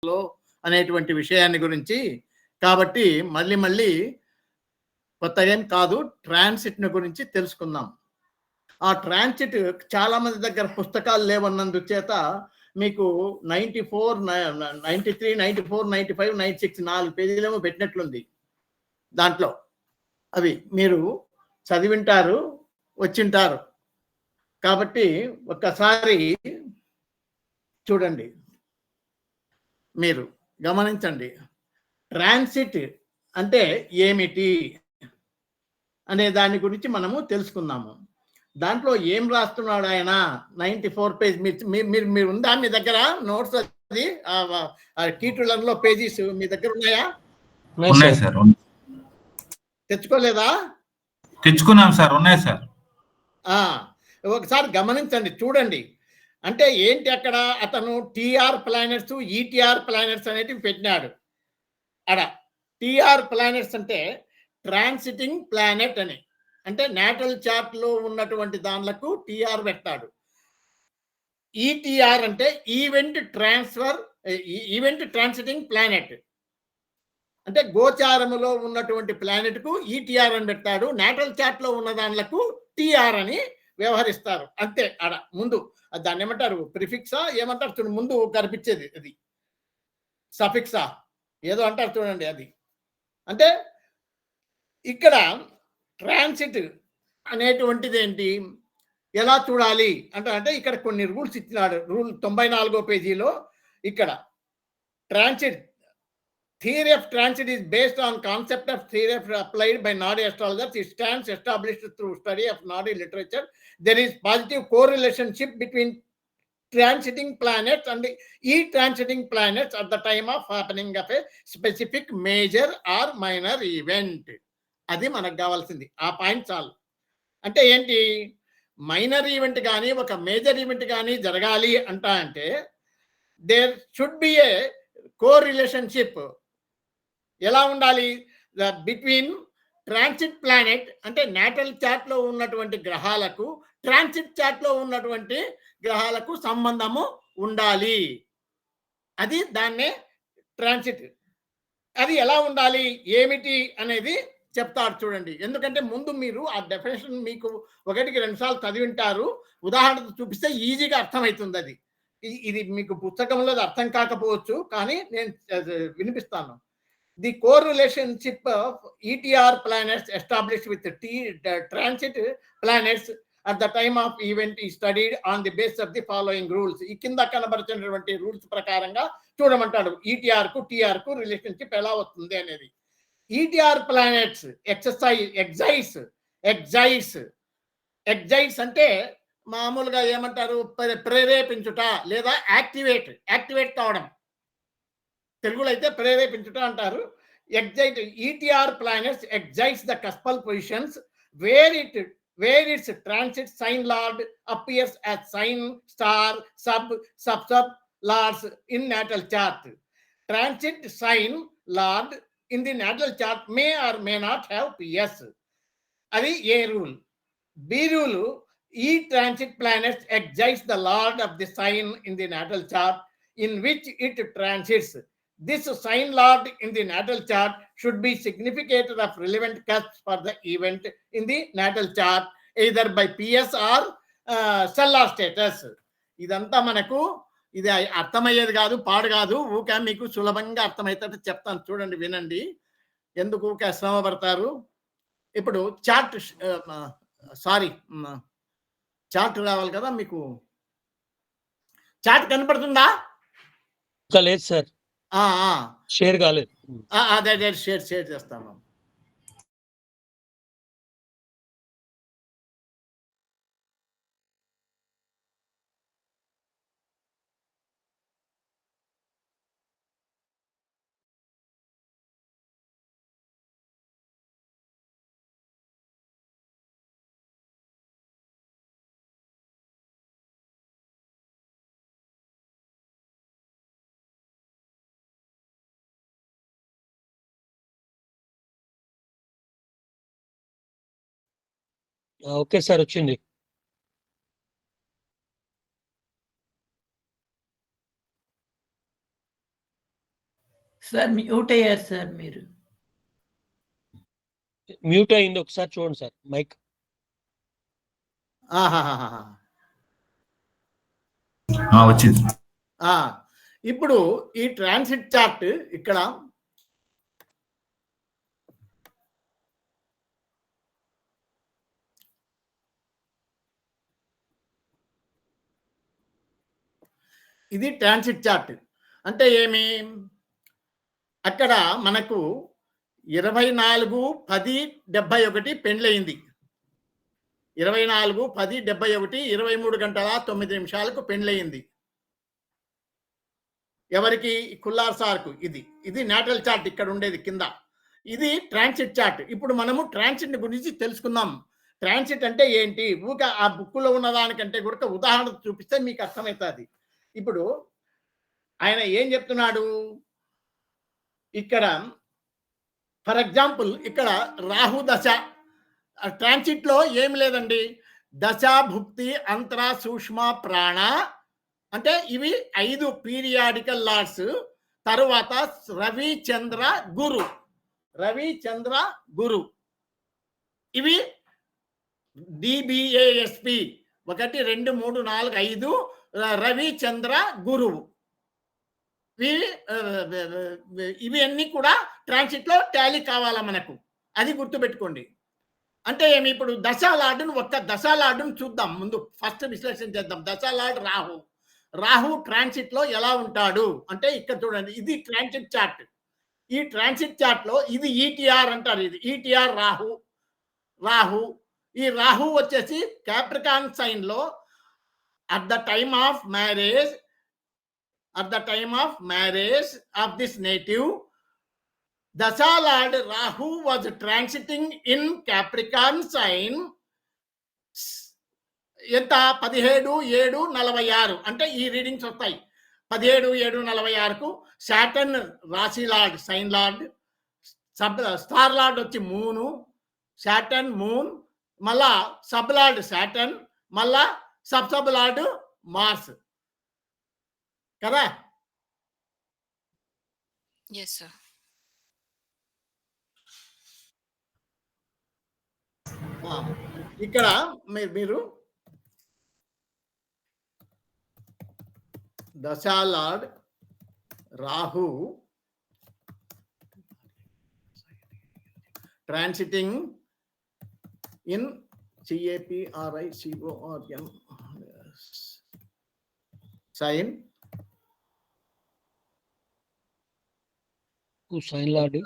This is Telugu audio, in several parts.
లో అనేటువంటి విషయాన్ని గురించి. కాబట్టి మళ్ళీ మళ్ళీ కొత్తగా ఏం కాదు, ట్రాన్సిట్‌ని గురించి తెలుసుకుందాం. ఆ ట్రాన్సిట్ చాలా మంది దగ్గర పుస్తకాలు లేవన్నందుచేత మీకు 94, 93, 94, 95, 96 4 పేజీలేమో పెట్టినట్లుంది దాంట్లో. అవి మీరు చదివింటారు, వచ్చింటారు. కాబట్టి ఒక్కసారి చూడండి, మీరు గమనించండి. ట్రాన్సిట్ అంటే ఏమిటి అనే దాని గురించి మనము తెలుసుకుందాము. దాంట్లో ఏం రాస్తున్నాడు ఆయన? 94 పేజ్. మీరు ఉందా మీ దగ్గర నోట్స్? అది కీటులలో పేజీస్ మీ దగ్గర ఉన్నాయా? ఉన్నాయి సార్. తెచ్చుకోలేదా? తెచ్చుకున్నాం సార్, ఉన్నాయి సార్. ఒకసారి గమనించండి, చూడండి. అంటే ఏంటి అక్కడ అతను టీఆర్ ప్లానెట్స్, ఈటీఆర్ ప్లానెట్స్ అనేటివి పెట్టినాడు. అక్కడ టీఆర్ ప్లానెట్స్ అంటే ట్రాన్సిటింగ్ ప్లానెట్ అని, అంటే నేటల్ చార్ట్ లో ఉన్నటువంటి దానిలకు టీఆర్ పెట్టాడు. ఈటీఆర్ అంటే ఈవెంట్ ట్రాన్సిటింగ్ ప్లానెట్, అంటే గోచారములో ఉన్నటువంటి ప్లానెట్ కు ఈటీఆర్ అని పెట్టాడు. నేటల్ చార్ట్ లో ఉన్న దానిలకు టీఆర్ అని వ్యవహరిస్తారు. అంతే. ఆడ ముందు దాన్ని ఏమంటారు? ప్రిఫిక్సా ఏమంటారు చూడండి, ముందు కనిపించేది అది సఫిక్సా ఏదో అంటారు చూడండి, అది. అంటే ఇక్కడ ట్రాన్సిట్ అనేటువంటిది ఏంటి, ఎలా చూడాలి అంటే ఇక్కడ కొన్ని రూల్స్ ఇచ్చినాడు. రూల్ 94వ పేజీలో ఇక్కడ transit theory of transit is based on concept of theory applied by Nadi astrologers. It stands established through study of Nadi literature. There is positive correlationship between transiting planets and transiting planets at the time of happening of a specific major or minor event. అది మనకు కావాల్సింది. ఆ పాయింట్ చాలు. అంటే ఏంటి, మైనర్ ఈవెంట్ కానీ ఒక మేజర్ ఈవెంట్ కానీ జరగాలి అంటే దేర్ షుడ్ బి ఏ కోరిలేషన్షిప్. ఎలా ఉండాలి? బిట్వీన్ ట్రాన్సిట్ ప్లానెట్ అంటే నేటల్ చార్ట్ లో ఉన్నటువంటి గ్రహాలకు, ట్రాన్సిట్ చార్ట్ లో ఉన్నటువంటి గ్రహాలకు సంబంధము ఉండాలి. అది దాన్నే ట్రాన్సిట్. అది ఎలా ఉండాలి, ఏమిటి అనేది చెప్తారు చూడండి. ఎందుకంటే ముందు మీరు ఆ డెఫినేషన్ మీకు 1-2 సార్లు చదివింటారు. ఉదాహరణకు చూపిస్తే ఈజీగా అర్థమవుతుంది. అది ఇది మీకు పుస్తకంలో అర్థం కాకపోవచ్చు, కానీ నేను వినిపిస్తాను. The correlationship of ETR planets established with transit planets at the time of event is studied on the basis of the following rules. ఈ కింద కనబడుతున్నటువంటి రూల్స్ ప్రకారంగా చూడమంటాడు. ఈటీఆర్ కు టీఆర్ కు రిలేషన్షిప్ ఎలా వస్తుంది అనేది. ఈటీఆర్ ప్లానెట్స్ ఎగ్జైట్స్ అంటే మామూలుగా ఏమంటారు, ప్రేరేపించుట లేదా యాక్టివేట్ కావడం. తెలుగులో అయితే ప్రేరేపించుట అంటారు. ఎగ్జైట్. ఈటీఆర్ planets excites the cuspal positions where its transit sign lord appears as sign star sub lords in natal chart. Transit sign lord in the natal chart may or may not have PS. అది ఏ రూల్. బి రూల్, ఈ transit planets excites the lord of the sign in the natal chart in which it transits. This sign lord in the natal chart should be significator of relevant cusp for the event in the natal chart, either by PS or stellar status. ఇదంతా మనకు ఇది అర్థమయ్యేది కాదు, పాడు కాదు. ఊకే మీకు సులభంగా అర్థమవుతాడు చెప్తాను, చూడండి, వినండి. ఎందుకు ఊకే శ్రమ పడతారు. ఇప్పుడు చార్ట్ రావాలి కదా మీకు. చార్ట్ కనపడుతుందా? లేదు సార్, షేర్ కాలేదు. అదే షేర్ చేస్తాను. ఓకే సార్, వచ్చింది. సార్ మ్యూట్ అయ్యారు సార్ మీరు. మ్యూట్ అయింది, ఒకసారి చూడండి సార్ మైక్. ఆహాహాహా. వచ్చింది. ఇప్పుడు ఈ ట్రాన్సిట్ చార్ట్ ఇక్కడ ఇది ట్రాన్సిట్ చార్ట్ అంటే ఏమి, అక్కడ మనకు 24/10/71 పెండ్లయింది. 24/10/71 23 గంటల 9 నిమిషాలకు పెండ్లయింది. ఎవరికి? కుల్లార్ సార్కు. ఇది నాటల్ చార్ట్ ఇక్కడ ఉండేది కింద. ఇది ట్రాన్సిట్ చార్ట్. ఇప్పుడు మనము ట్రాన్సిట్ గురించి తెలుసుకుందాం. ట్రాన్సిట్ అంటే ఏంటి? ఊక ఆ బుక్లో ఉన్న దానికంటే కూడా ఉదాహరణ చూపిస్తే మీకు అర్థమవుతుంది. ఇప్పుడు ఆయన ఏం చెప్తున్నాడు ఇక్కడ, ఫర్ ఎగ్జాంపుల్ ఇక్కడ రాహు దశ ట్రాన్సిట్ లో ఏమి లేదండి. దశ, భుక్తి, అంతర, సూక్ష్మ, ప్రాణ అంటే ఇవి 5 పీరియాడికల్ లార్డ్స్. తరువాత రవి, చంద్ర, గురు. రవి, చంద్ర, గురు ఇవి DBASP 1 2 3 4 5 రవి, చంద్ర, గురువు. ఇవి అన్నీ కూడా ట్రాన్సిట్ లో టాలీ కావాలా మనకు, అది గుర్తుపెట్టుకోండి. అంటే ఏమి, ఇప్పుడు దశాలార్డును ఒక్క దశాలార్డును చూద్దాం. ముందు ఫస్ట్ విశ్లేషణ చేద్దాం. దశాలార్డ్ రాహు. రాహు ట్రాన్సిట్ లో ఎలా ఉంటాడు అంటే ఇక్కడ చూడండి, ఇది ట్రాన్సిట్ చార్ట్. ఈ ట్రాన్సిట్ చార్ట్ లో ఇది ఈటీఆర్ అంటారు. ఇది ఈటీఆర్ రాహు. ఈ రాహు వచ్చేసి క్యాప్రికాన్ సైన్ లో at the time of marriage of this native, Dasha Lord Rahu was transiting in Capricorn sign. ఎంత? 17/7/46 అంటే ఈ రీడింగ్స్ వస్తాయి. 17/7/46కు సాటర్న్ రాశి lord, sign lord, star lord వచ్చి మూను, సాటర్న్ మూన్, మళ్ళా సబ్ లార్డ్ సాటర్న్, మళ్ళా సబ్ లార్డ్ మార్స్ కదా. Yes, sir. ఇక్కడ మీరు dasha lord Rahu transiting in CAPRICORN sign. Sign lord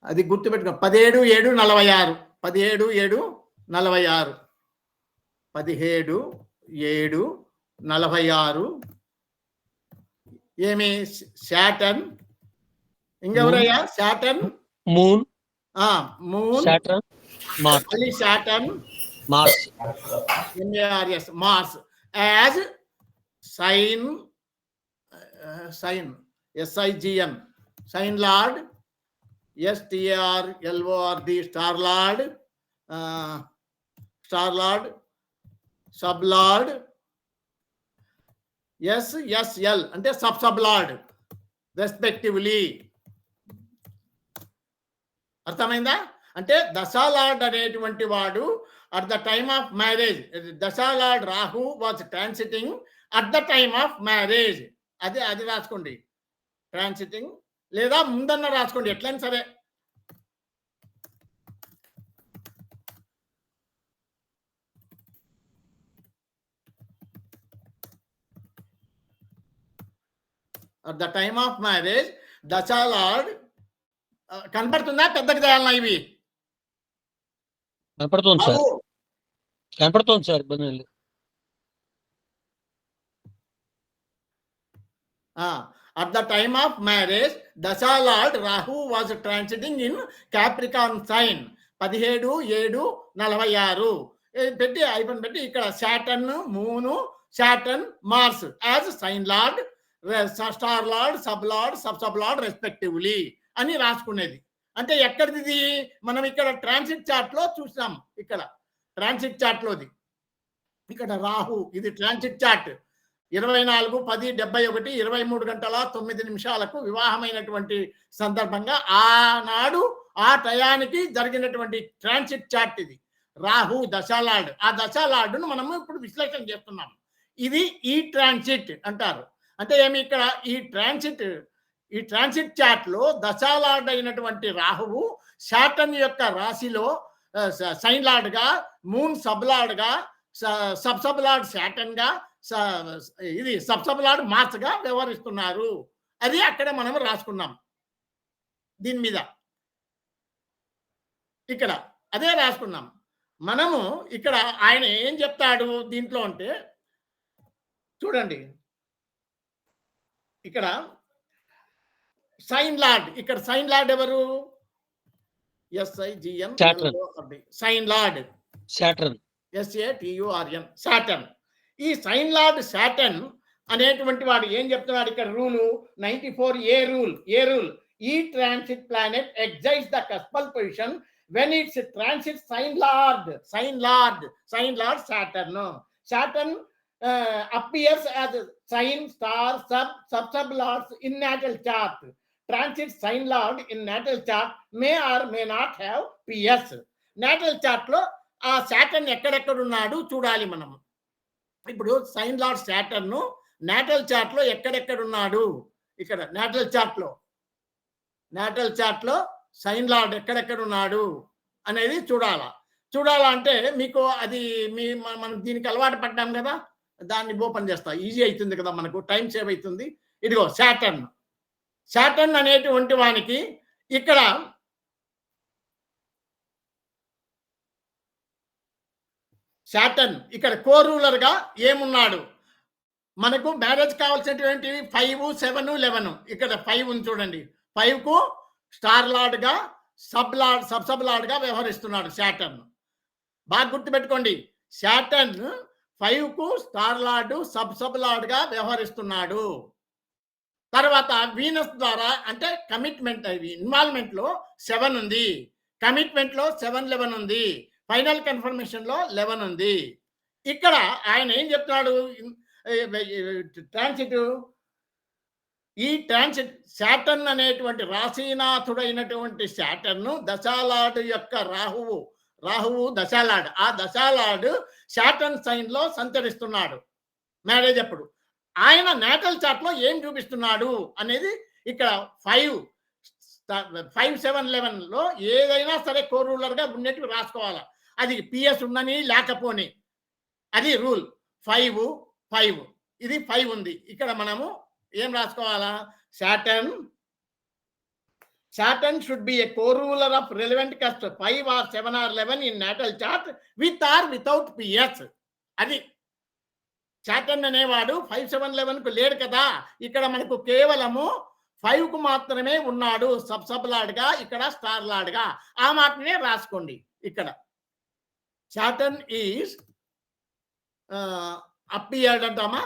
అది గుర్తుపెట్టుకో. 17/7/46 17/7/46 17/7/46 ఏమి? సాటర్న్. ఇంకెవరయ్యా? Saturn, moon, moon, Saturn, Mars. మళ్ళీ Saturn, Mars, MARS, Mars as sign SIGN sign lord, STARLORD star lord, sub lord, SSL అంటే సబ్ లార్డ్ రెస్పెక్టివ్లీ. అర్థమైందా? అంటే దశాలార్డ్ అనేటువంటి వాడు at the time of marriage, dasha lord Rahu was transiting at the time of marriage. అది రాసుకోండి, ట్రాన్సిటింగ్, లేదా ముందన్న రాసుకోండి, ఎట్లయినా సరే. At the time of marriage dasha lord. కనపడుతుందా? పెద్దకి చేయాలన్నా ఇవి? కనపడుతుంది సార్, ఇబ్బంది లేదు. At the time of marriage, Dasha Lord Rahu was transiting in Capricorn sign. 17/7/46 పెట్టి అయిపోయింది. పెట్టి ఇక్కడ Saturn, moon, Saturn, Mars as sign lord, star lord, sub lord respectively అని రాసుకునేది. అంటే ఎక్కడిది? మనం ఇక్కడ ట్రాన్సిట్ చార్ట్ లో చూసాం. ఇక్కడ ట్రాన్సిట్ చార్ట్ లోది ఇక్కడ రాహు, ఇది ట్రాన్సిట్ చార్ట్. 24/10/71 23 గంటల 9 నిమిషాలకు వివాహమైనటువంటి సందర్భంగా ఆనాడు ఆ టయానికి జరిగినటువంటి ట్రాన్సిట్ చార్ట్ ఇది. రాహు దశాలార్డ్. ఆ దశాలార్డును మనము ఇప్పుడు విశ్లేషణ చేస్తున్నాం. ఇది ఈ ట్రాన్సిట్ అంటారు. అంటే ఏమి ఇక్కడ ఈ ట్రాన్సిట్ చార్ట్ లో దశాలార్డ్ అయినటువంటి రాహువు శాటర్న్ యొక్క రాశిలో సైన్ లార్డ్ గా, మూన్ సబ్ లార్డ్ గా, సబ్ లార్డ్ శాటర్న్ గా, ఇది సబ్ లార్డ్ మార్స్ గా వ్యవహరిస్తున్నారు. అది అక్కడ మనం రాసుకున్నాం. దీని మీద ఇక్కడ అదే రాసుకున్నాం మనము. ఇక్కడ ఆయన ఏం చెప్తాడు దీంట్లో అంటే చూడండి, ఇక్కడ సైన్ లార్డ్, ఇక్కడ సైన్ లార్డ్ ఎవరు? SIGN sign lord, Saturn, SATURN Saturn. ఈ సైన్ లార్డ్ సాటర్న్ అనేటువంటి వాడు ఏం చెప్తున్నాడు ఇక్కడ? Rule 94A rule. ఈ transit planet excites the cuspal position when it's transit sign lord Saturn appears as sign star sub lords in natal chart. Transit sign lord in natal chart may or may not have PS. natal chart లో ఆ సాటర్న్ ఎక్కడెక్కడ ఉన్నాడు చూడాలి మనం. ఇప్పుడు sign lord Saturn natal chart లో ఎక్కడెక్కడ ఉన్నాడు? ఇక్కడ నాటల్ చార్ట్ లో సైన్ లార్డ్ ఎక్కడెక్కడ ఉన్నాడు అనేది చూడాలంటే మీకు అది మనం దీనికి అలవాటు పడ్డాం కదా, దాన్ని ఓపెన్ చేస్తా, ఈజీ అవుతుంది కదా, మనకు టైం సేవ్ అవుతుంది. ఇదిగో సాటర్న్ అనేటువంటి వానికి ఇక్కడ సాటర్న్ ఇక్కడ కో రూలర్ గా ఏమున్నాడు? మనకు మ్యారేజ్ కావాల్సినటువంటి 5, 7, 11. ఇక్కడ 5 ఉంది చూడండి. 5 కు స్టార్ లార్డ్ గా, సబ్ లార్డ్ గా వ్యవహరిస్తున్నాడు సాటర్న్. బాగా గుర్తుపెట్టుకోండి, సాటర్న్ 5 కు స్టార్ లార్డ్, సబ్ లార్డ్ గా వ్యవహరిస్తున్నాడు. తర్వాత వీనస్ ద్వారా అంటే కమిట్మెంట్, ఇన్వాల్వ్మెంట్ లో 7 ఉంది, కమిట్మెంట్ లో 7, 11 ఉంది, ఫైనల్ కన్ఫర్మేషన్ లో 11 ఉంది. ఇక్కడ ఆయన ఏం చెప్తున్నాడు? ఈ ట్రాన్సిట్ సాటర్న్ అనేటువంటి రాశీనాథుడైనటువంటి సాటర్న్ దశాలార్డ్ యొక్క రాహువు దశాలార్డ్. ఆ దశాలార్డ్ సాటర్న్ సైన్ లో సంచరిస్తున్నాడు మ్యారేజ్ అప్పుడు. ఆయన నాటల్ చార్ట్ లో ఏం చూపిస్తున్నాడు అనేది ఇక్కడ 5, 7, 11 లో ఏదైనా సరే కో రూలర్ గా ఉన్నట్టు రాసుకోవాలా. అది పిఎస్ ఉండని లేకపోని, అది రూల్. 5 ఇది 5 ఉంది. ఇక్కడ మనము ఏం రాసుకోవాలా? Saturn should be a co-ruler of relevant cusp 5 or 7 or 11 in natal chart with or without PS. అది సాటర్న్ అనేవాడు 5, 7, 11 కు లేడు కదా. ఇక్కడ మనకు కేవలము 5 కు మాత్రమే ఉన్నాడు, సబ్ లార్డ్ గా, ఇక్కడ స్టార్ లార్డ్ గా. ఆ మాటనే రాసుకోండి. ఇక్కడ సాటర్న్ ఈజ్ అపియర్డ్ అంటామా,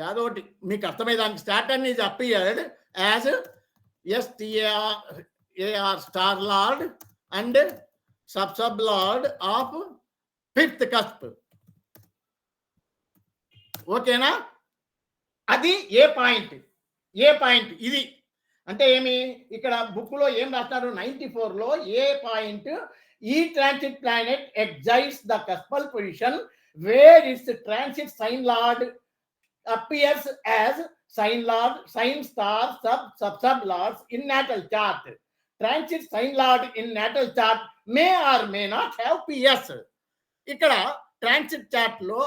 యాదోటి మీకు అర్థమైందానికి. Saturn is appeared as STAR star lord and sub lord of 5th cusp. ఓకేనా? అది ఏ పాయింట్ ఇది అంటే ఏమి? ఇక్కడ బుక్ లో ఏం రాస్తారు? 94 లో ఏ పాయింట్? ఈ transit planet excites the cuspal position where it's transit sign lord appears as sign lord, sign star, sub lords in natal chart. Transit sign lord in natal chart may or may not have PS. ఇక్కడ ట్రాన్సిట్ చార్ట్ లో,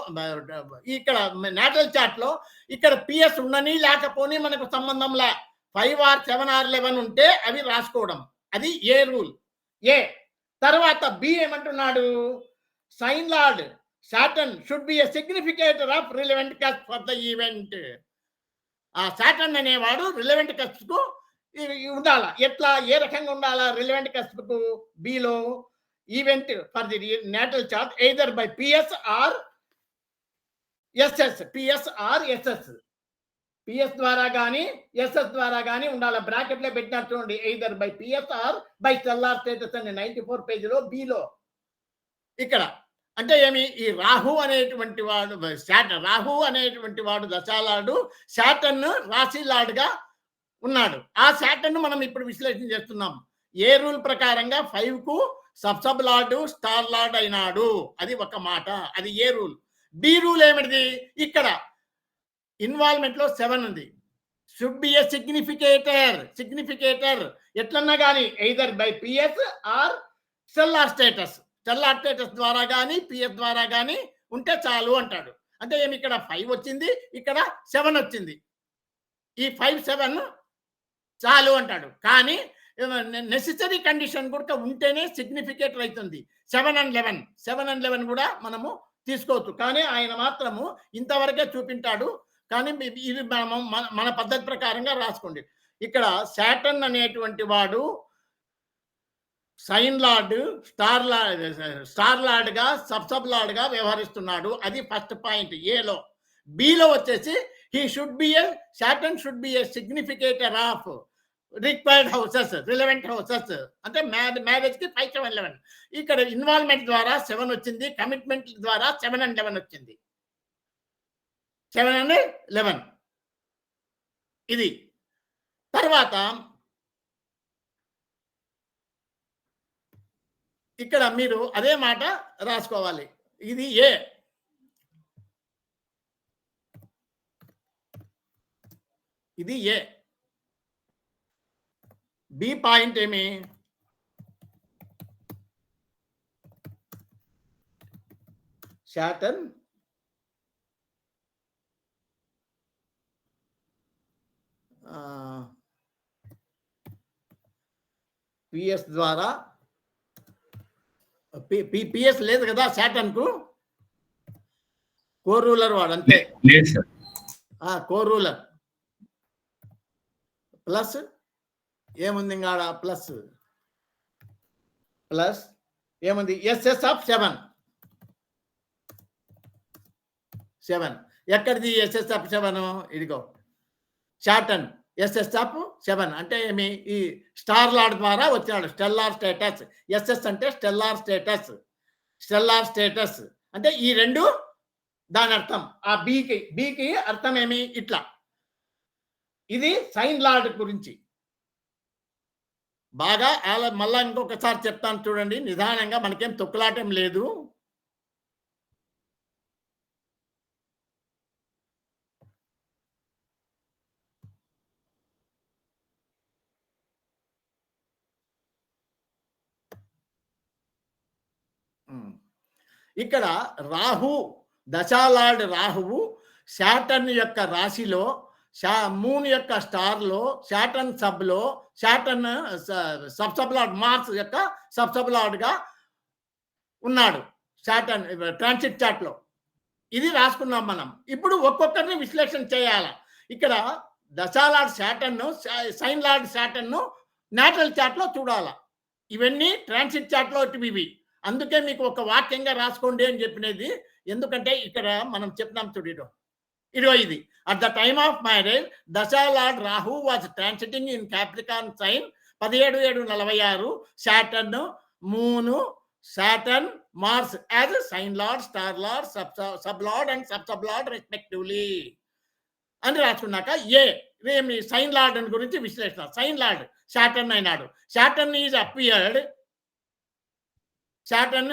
ఇక్కడ నాటల్ చార్ట్ లో ఇక్కడ పిఎస్ ఉండని లేకపోని మనకు సంబంధం లే. 5 or 7 or 11 ఉంటే అవి రాసుకోవడం, అది ఏ రూల్. తర్వాత బి ఏమంటున్నాడు? Sign lord Saturn should be a significator of relevant cusp for the event. ఆ సాటర్న్ అనేవాడు రిలవెంట్ కస్ప్ కు ఉండాలా. ఎట్లా, ఏ రకంగా ఉండాలా రిలవెంట్ కస్ప్ కు? Below event for the natal chart either by PS or SS. PS ద్వారా కానీ ఎస్ఎస్ ద్వారా కానీ ఉండాలి. బ్రాకెట్ లో పెట్టినట్టు చూడండి, either by PS or by stellar status అని 94 పేజీలో బిలో. ఇక్కడ అంటే ఏమి, ఈ రాహు అనేటువంటి వాడు రాహు అనేటువంటి వాడు దశాలాడు, శాటర్న్ రాశిలాడుగా ఉన్నాడు. ఆ శాటర్న్ మనం ఇప్పుడు విశ్లేషణ చేస్తున్నాం. ఏ రూల్ ప్రకారంగా 5కు సబ్ లార్డు స్టార్ లార్డ్ అయినాడు, అది ఒక మాట. అది ఏ రూల్. బి రూల్ ఏమిటిది, ఇక్కడ ఇన్వాల్వ్మెంట్ లో 7 ఉంది. షుడ్ బి ఏ సిగ్నిఫికేటర్ ఎట్లన్నా కానీ either by PS or stellar status ద్వారా కానీ పిఎస్ ద్వారా కానీ ఉంటే చాలు అంటాడు. అంటే ఏమి, ఇక్కడ 5 వచ్చింది, ఇక్కడ 7 వచ్చింది. ఈ 5, 7 చాలు అంటాడు. కానీ నెసెసరీ కండిషన్ కూడా ఉంటేనే సిగ్నిఫికేటర్ అవుతుంది. 7 and 11 కూడా మనము తీసుకోవచ్చు. కానీ ఆయన మాత్రము ఇంతవరకే చూపించాడు. కానీ ఇది మన పద్ధతి ప్రకారంగా రాసుకోండి. ఇక్కడ శాటర్న్ అనేటువంటి వాడు సైన్ లార్డ్, స్టార్ లార్డ్ గా సబ్ లార్డ్ గా వ్యవహరిస్తున్నాడు. అది ఫస్ట్ పాయింట్ ఏలో. బిలో వచ్చేసి Saturn should be A significator of required houses, relevant houses. అంటే మ్యారేజ్ కి 5, 7, 11. ఇక్కడ ఇన్వాల్వ్మెంట్ ద్వారా 7 వచ్చింది, కమిట్మెంట్ ద్వారా 7 and 11 వచ్చింది. 7 and 11 ఇది. తర్వాత ఇక్కడ మీరు అదే మాట రాసుకోవాలి. ఇది ఏ. ఇది ఏ. బి పాయింట్ ఏమి, శాటర్న్ పిఎస్ ద్వారా, పిఎస్ లేదు కదా శాటర్న్ కు, కోర్ రూలర్ వాడు అంతే. లేదు సార్. కోర్ రూలర్ ప్లస్ ఏముంది ఇంకా ప్లస్ ఏముంది, ఎస్ఎస్ ఆఫ్ 7. ఎక్కడిది ఎస్ఎస్ ఆఫ్ 7? ఇదిగో శాటర్న్ ఎస్ఎస్ ఆఫ్ 7 అంటే ఏమి, ఈ స్టార్ లార్డ్ ద్వారా వచ్చినాడు. Stellar status. ఎస్ఎస్ అంటే స్టెల్లార్ స్టేటస్ అంటే ఈ రెండు దాని అర్థం. ఆ బికి అర్థం ఏమి, ఇట్లా. ఇది సైన్ లార్డ్ గురించి బాగా మళ్ళా ఇంకొకసారి చెప్తాను చూడండి నిదానంగా, మనకేం తొక్కులాటం లేదు. ఇక్కడ దశాలార్డ్ రాహువు శాటర్న్ యొక్క రాశిలో, మూన్ యొక్క స్టార్లో, శాటర్న్ సబ్లో, శాటర్న్ సబ్ లార్డ్ మార్స్ యొక్క సబ్ లార్డ్గా ఉన్నాడు శాటర్న్ ట్రాన్సిట్ చార్ట్లో. ఇది రాసుకున్నాం మనం. ఇప్పుడు ఒక్కొక్కరిని విశ్లేషణ చేయాలి. ఇక్కడ dasha lord Saturn, sign lord Saturn natal చార్ట్లో చూడాలి. ఇవన్నీ ట్రాన్సిట్ చార్ట్లో ఇవి. అందుకే మీకు ఒక వాక్యంగా రాసుకోండి అని చెప్పినది. ఎందుకంటే ఇక్కడ మనం చెప్పినాం చూడు, ఇదిగో ఇది. At the time of marriage dasha lord Rahu was transiting in Capricorn sign 17/7/46. Saturn, moon, Saturn, Mars as sign lord, star lord, sub lord and sub lord respectively అని రాసుకున్నాక ఏమి సైన్ లార్డ్ గురించి విశ్లేషణ. సైన్ లార్డ్ శాటర్న్ అయినాడు. Saturn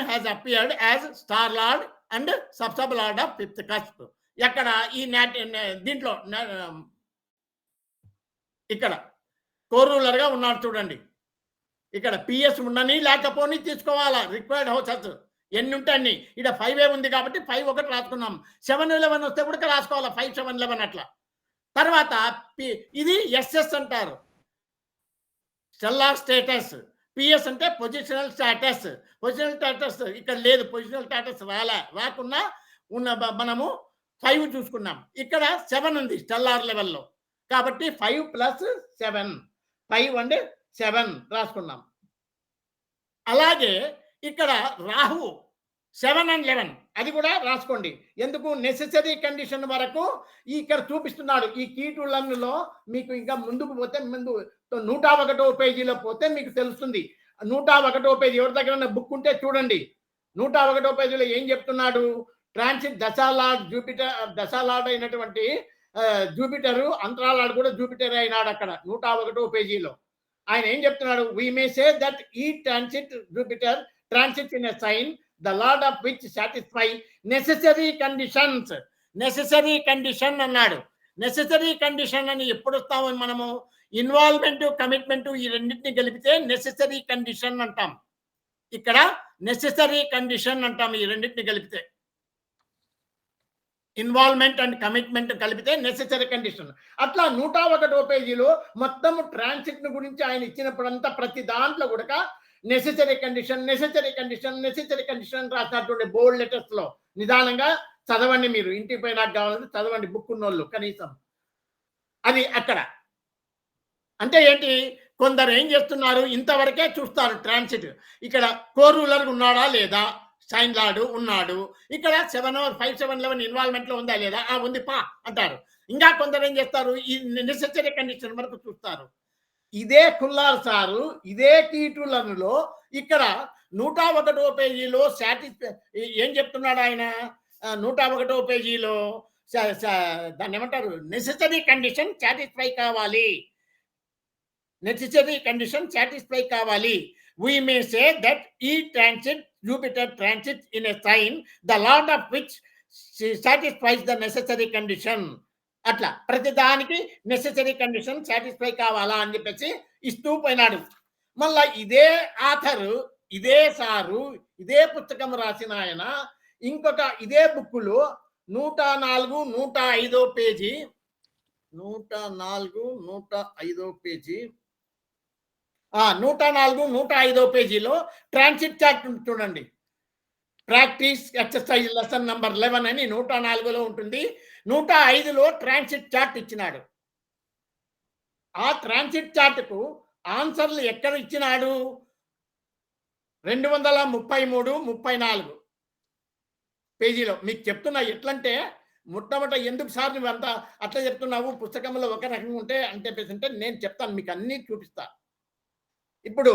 has appeared as star lord and sub lord of 5th cusp. ఎక్కడ ఈ దీంట్లో ఇక్కడ కోర్ రూలర్ గా ఉన్నాడు చూడండి. ఇక్కడ పిఎస్ ఉండని లేకపోని తీసుకోవాలా. రిక్వైర్డ్ హౌసెస్ ఎన్ని ఉంటాయి, ఇక్కడ 5 ఉంది కాబట్టి 5 ఒకటి రాసుకున్నాం. 7-11 వస్తే కూడా రాసుకోవాలా. 5-7-11 అట్లా. తర్వాత ఇది ఎస్ఎస్ అంటారు, స్టెల్లార్ స్టేటస్. పిఎస్ అంటే పొజిషనల్ స్టేటస్. ఇక్కడ లేదు, పొజిషనల్ స్టేటస్ రాకున్నా మనము 5 చూసుకున్నాం. ఇక్కడ 7 ఉంది స్టెల్లార్ లెవెల్లో కాబట్టి 5 + 7, 5 and 7 రాసుకున్నాం. అలాగే ఇక్కడ రాహు 7 and 11 అది కూడా రాసుకోండి. ఎందుకు, నెసెసరీ కండిషన్ వరకు ఇక్కడ చూపిస్తున్నాడు. ఈ కీటులలో మీకు ఇంకా ముందుకు పోతే 101వ పేజీలో పోతే మీకు తెలుస్తుంది. 101వ పేజీ ఎవరి దగ్గర బుక్ ఉంటే చూడండి. 101వ పేజీలో ఏం చెప్తున్నాడు? ట్రాన్సిట్ దశాలార్డ్ అయినటువంటి జూపిటరు, అంతరాలార్డ్ కూడా జూపిటర్ అయినాడు అక్కడ 101వ పేజీలో. ఆయన ఏం చెప్తున్నాడు? వి మే సే దట్ ఈ transit Jupiter transit in a sign the lord of which satisfy necessary conditions. Necessary condition అన్నాడు. నెసెసరీ కండిషన్ అని ఎప్పుడు వస్తాము మనము? ఇన్వాల్వ్మెంట్, కమిట్మెంట్ ఈ రెండింటిని కలిపితే నెసెసరీ కండిషన్ అంటాం. ఇక్కడ నెసెసరీ కండిషన్ అంటాం ఈ రెండింటిని కలిపితే. ఇన్వాల్వ్మెంట్ అండ్ కమిట్మెంట్ కలిపితే నెసెసరీ కండిషన్. అట్లా 101వ పేజీలో మొత్తం ట్రాన్సిట్ గురించి ఆయన ఇచ్చినప్పుడంతా ప్రతి దాంట్లో కూడా necessary condition, necessary condition, necessary condition రాసినటువంటి బోల్డ్ లెటర్స్ లో. నిదానంగా చదవండి, మీరు ఇంటికి పైన కావాలంటే చదవండి, బుక్ ఉన్నోళ్ళు కనీసం. అది అక్కడ అంటే ఏంటి? కొందరు ఏం చేస్తున్నారు, ఇంతవరకే చూస్తారు ట్రాన్సిట్. ఇక్కడ కోరూలర్ ఉన్నాడా లేదా, సైన్ లార్డ్ ఉన్నాడు, ఇక్కడ 5/7/11 ఇన్వాల్వ్మెంట్ లో ఉందా లేదా, ఉంది పా అంటారు. ఇంకా కొందరు ఏం చేస్తారు, ఈ నెసెసరీ కండిషన్ వరకు చూస్తారు. ఇదే కుల్లార్ సారు ఇదే కీటులలో ఇక్కడ 101వ పేజీలో ఏం చెప్తున్నాడు ఆయన? 101వ పేజీలో దాన్ని ఏమంటారు? నెసెసరీ కండిషన్ సాటిస్ఫై కావాలి. నెసెసరీ కండిషన్ సాటిస్ఫై కావాలి. We may say that E transit Jupiter transit in a sign the lord of which satisfies the necessary condition. అట్లా ప్రతిదానికి నెసెసరీ కండిషన్ సాటిస్ఫై కావాలా అని చెప్పేసి ఇస్తూ పోయినాడు. మళ్ళా ఇదే ఆథరు, ఇదే సారు, ఇదే పుస్తకం రాసిన ఆయన ఇంకొక ఇదే బుక్కులో 104, 105 పేజీ 104, 105 పేజీ 104, 105 పేజీలో ట్రాన్సిట్ చార్ట్ చూడండి. ప్రాక్టీస్ ఎక్సర్సైజ్ లెసన్ నంబర్ 11 అని 104లో ఉంటుంది. 105లో ట్రాన్సిట్ చార్ట్ ఇచ్చినాడు. ఆ ట్రాన్సిట్ చార్ట్కు ఆన్సర్లు ఎక్కడ ఇచ్చినాడు? 233, 34 పేజీలో. మీకు చెప్తున్నా ఎట్లంటే, మొట్టమొదట ఎందుకు సార్ నువ్వు అంతా అట్లా చెప్తున్నావు, పుస్తకంలో ఒక రకంగా ఉంటే అంటే నేను చెప్తాను, మీకు అన్నీ చూపిస్తా. ఇప్పుడు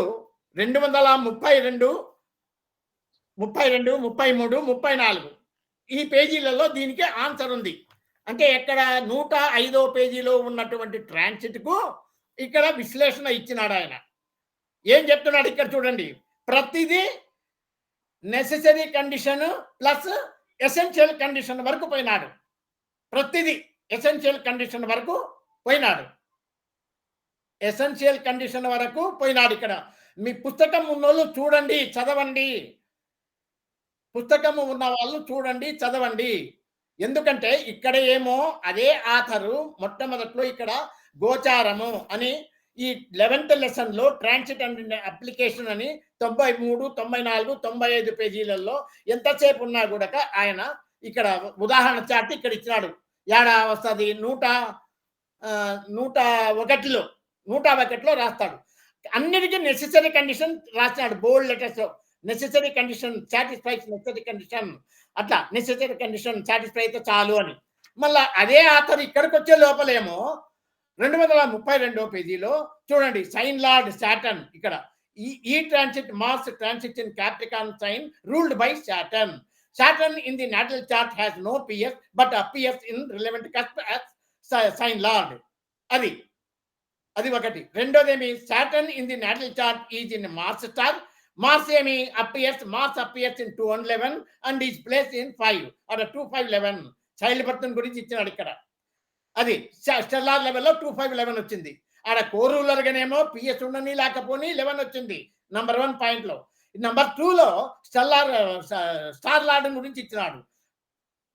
232, 32, 33, 34 ఈ పేజీలలో దీనికి ఆన్సర్ ఉంది. అంటే ఎక్కడ? 105వ పేజీలో ఉన్నటువంటి ట్రాన్సిట్కు ఇక్కడ విశ్లేషణ ఇచ్చినాడు ఆయన. ఏం చెప్తున్నాడు ఇక్కడ చూడండి. ప్రతిదీ necessary condition plus essential condition వరకు పోయినాడు. ప్రతిదీ ఎసెన్షియల్ కండిషన్ వరకు పోయినాడు. ఎసెన్షియల్ కండిషన్ వరకు పోయినాడు. ఇక్కడ మీ పుస్తకం ఉన్నోళ్ళు చూడండి, చదవండి. పుస్తకము ఉన్న వాళ్ళు చూడండి, చదవండి. ఎందుకంటే ఇక్కడ ఏమో అదే ఆథరు మొట్టమొదట్లో ఇక్కడ గోచారము అని ఈ 11th లెసన్లో ట్రాన్సిట్ అండ్ అప్లికేషన్ అని 93, 94, 95 పేజీలలో ఎంతసేపు ఉన్నా కూడా ఆయన ఇక్కడ ఉదాహరణ చార్ట్ ఇక్కడ ఇచ్చినాడు. ఏడా వస్తుంది? 101లో రాస్తాడు. అన్నిటికీ నెసెసరీ కండిషన్ రాసినాడు bold letters. Necessary condition satisfies necessary condition, అట్లా నెసెసరీ కండిషన్ సాటిస్ఫై అయితే చాలు అని. మళ్ళా అదే ఆథర్ ఇక్కడికి వచ్చే లోపలేమో 232వ పేజీలో చూడండి. Sign lord Saturn. ఇక్కడ ఈ transit Mars transit in Capricorn sign ruled by Saturn. Saturn in the natal chart has no PS but appears in relevant cusp as sign lord. అది ఒకటి. రెండోదేమి, Saturn in the natal chart is in Mars star. Mars appears in 211 and is placed in 5 or 2511. Child birth గురించి ఇచ్చినాడు ఇక్కడ. అది స్టెల్లార్ లెవెల్లో 2511 వచ్చింది. ఆడ కోరూలర్ గానేమో పిఎస్ ఉండని లేకపోని 11 వచ్చింది నంబర్ 1 పాయింట్లో. నంబర్ 2లో స్టార్ లార్డ్ గురించి ఇచ్చినాడు.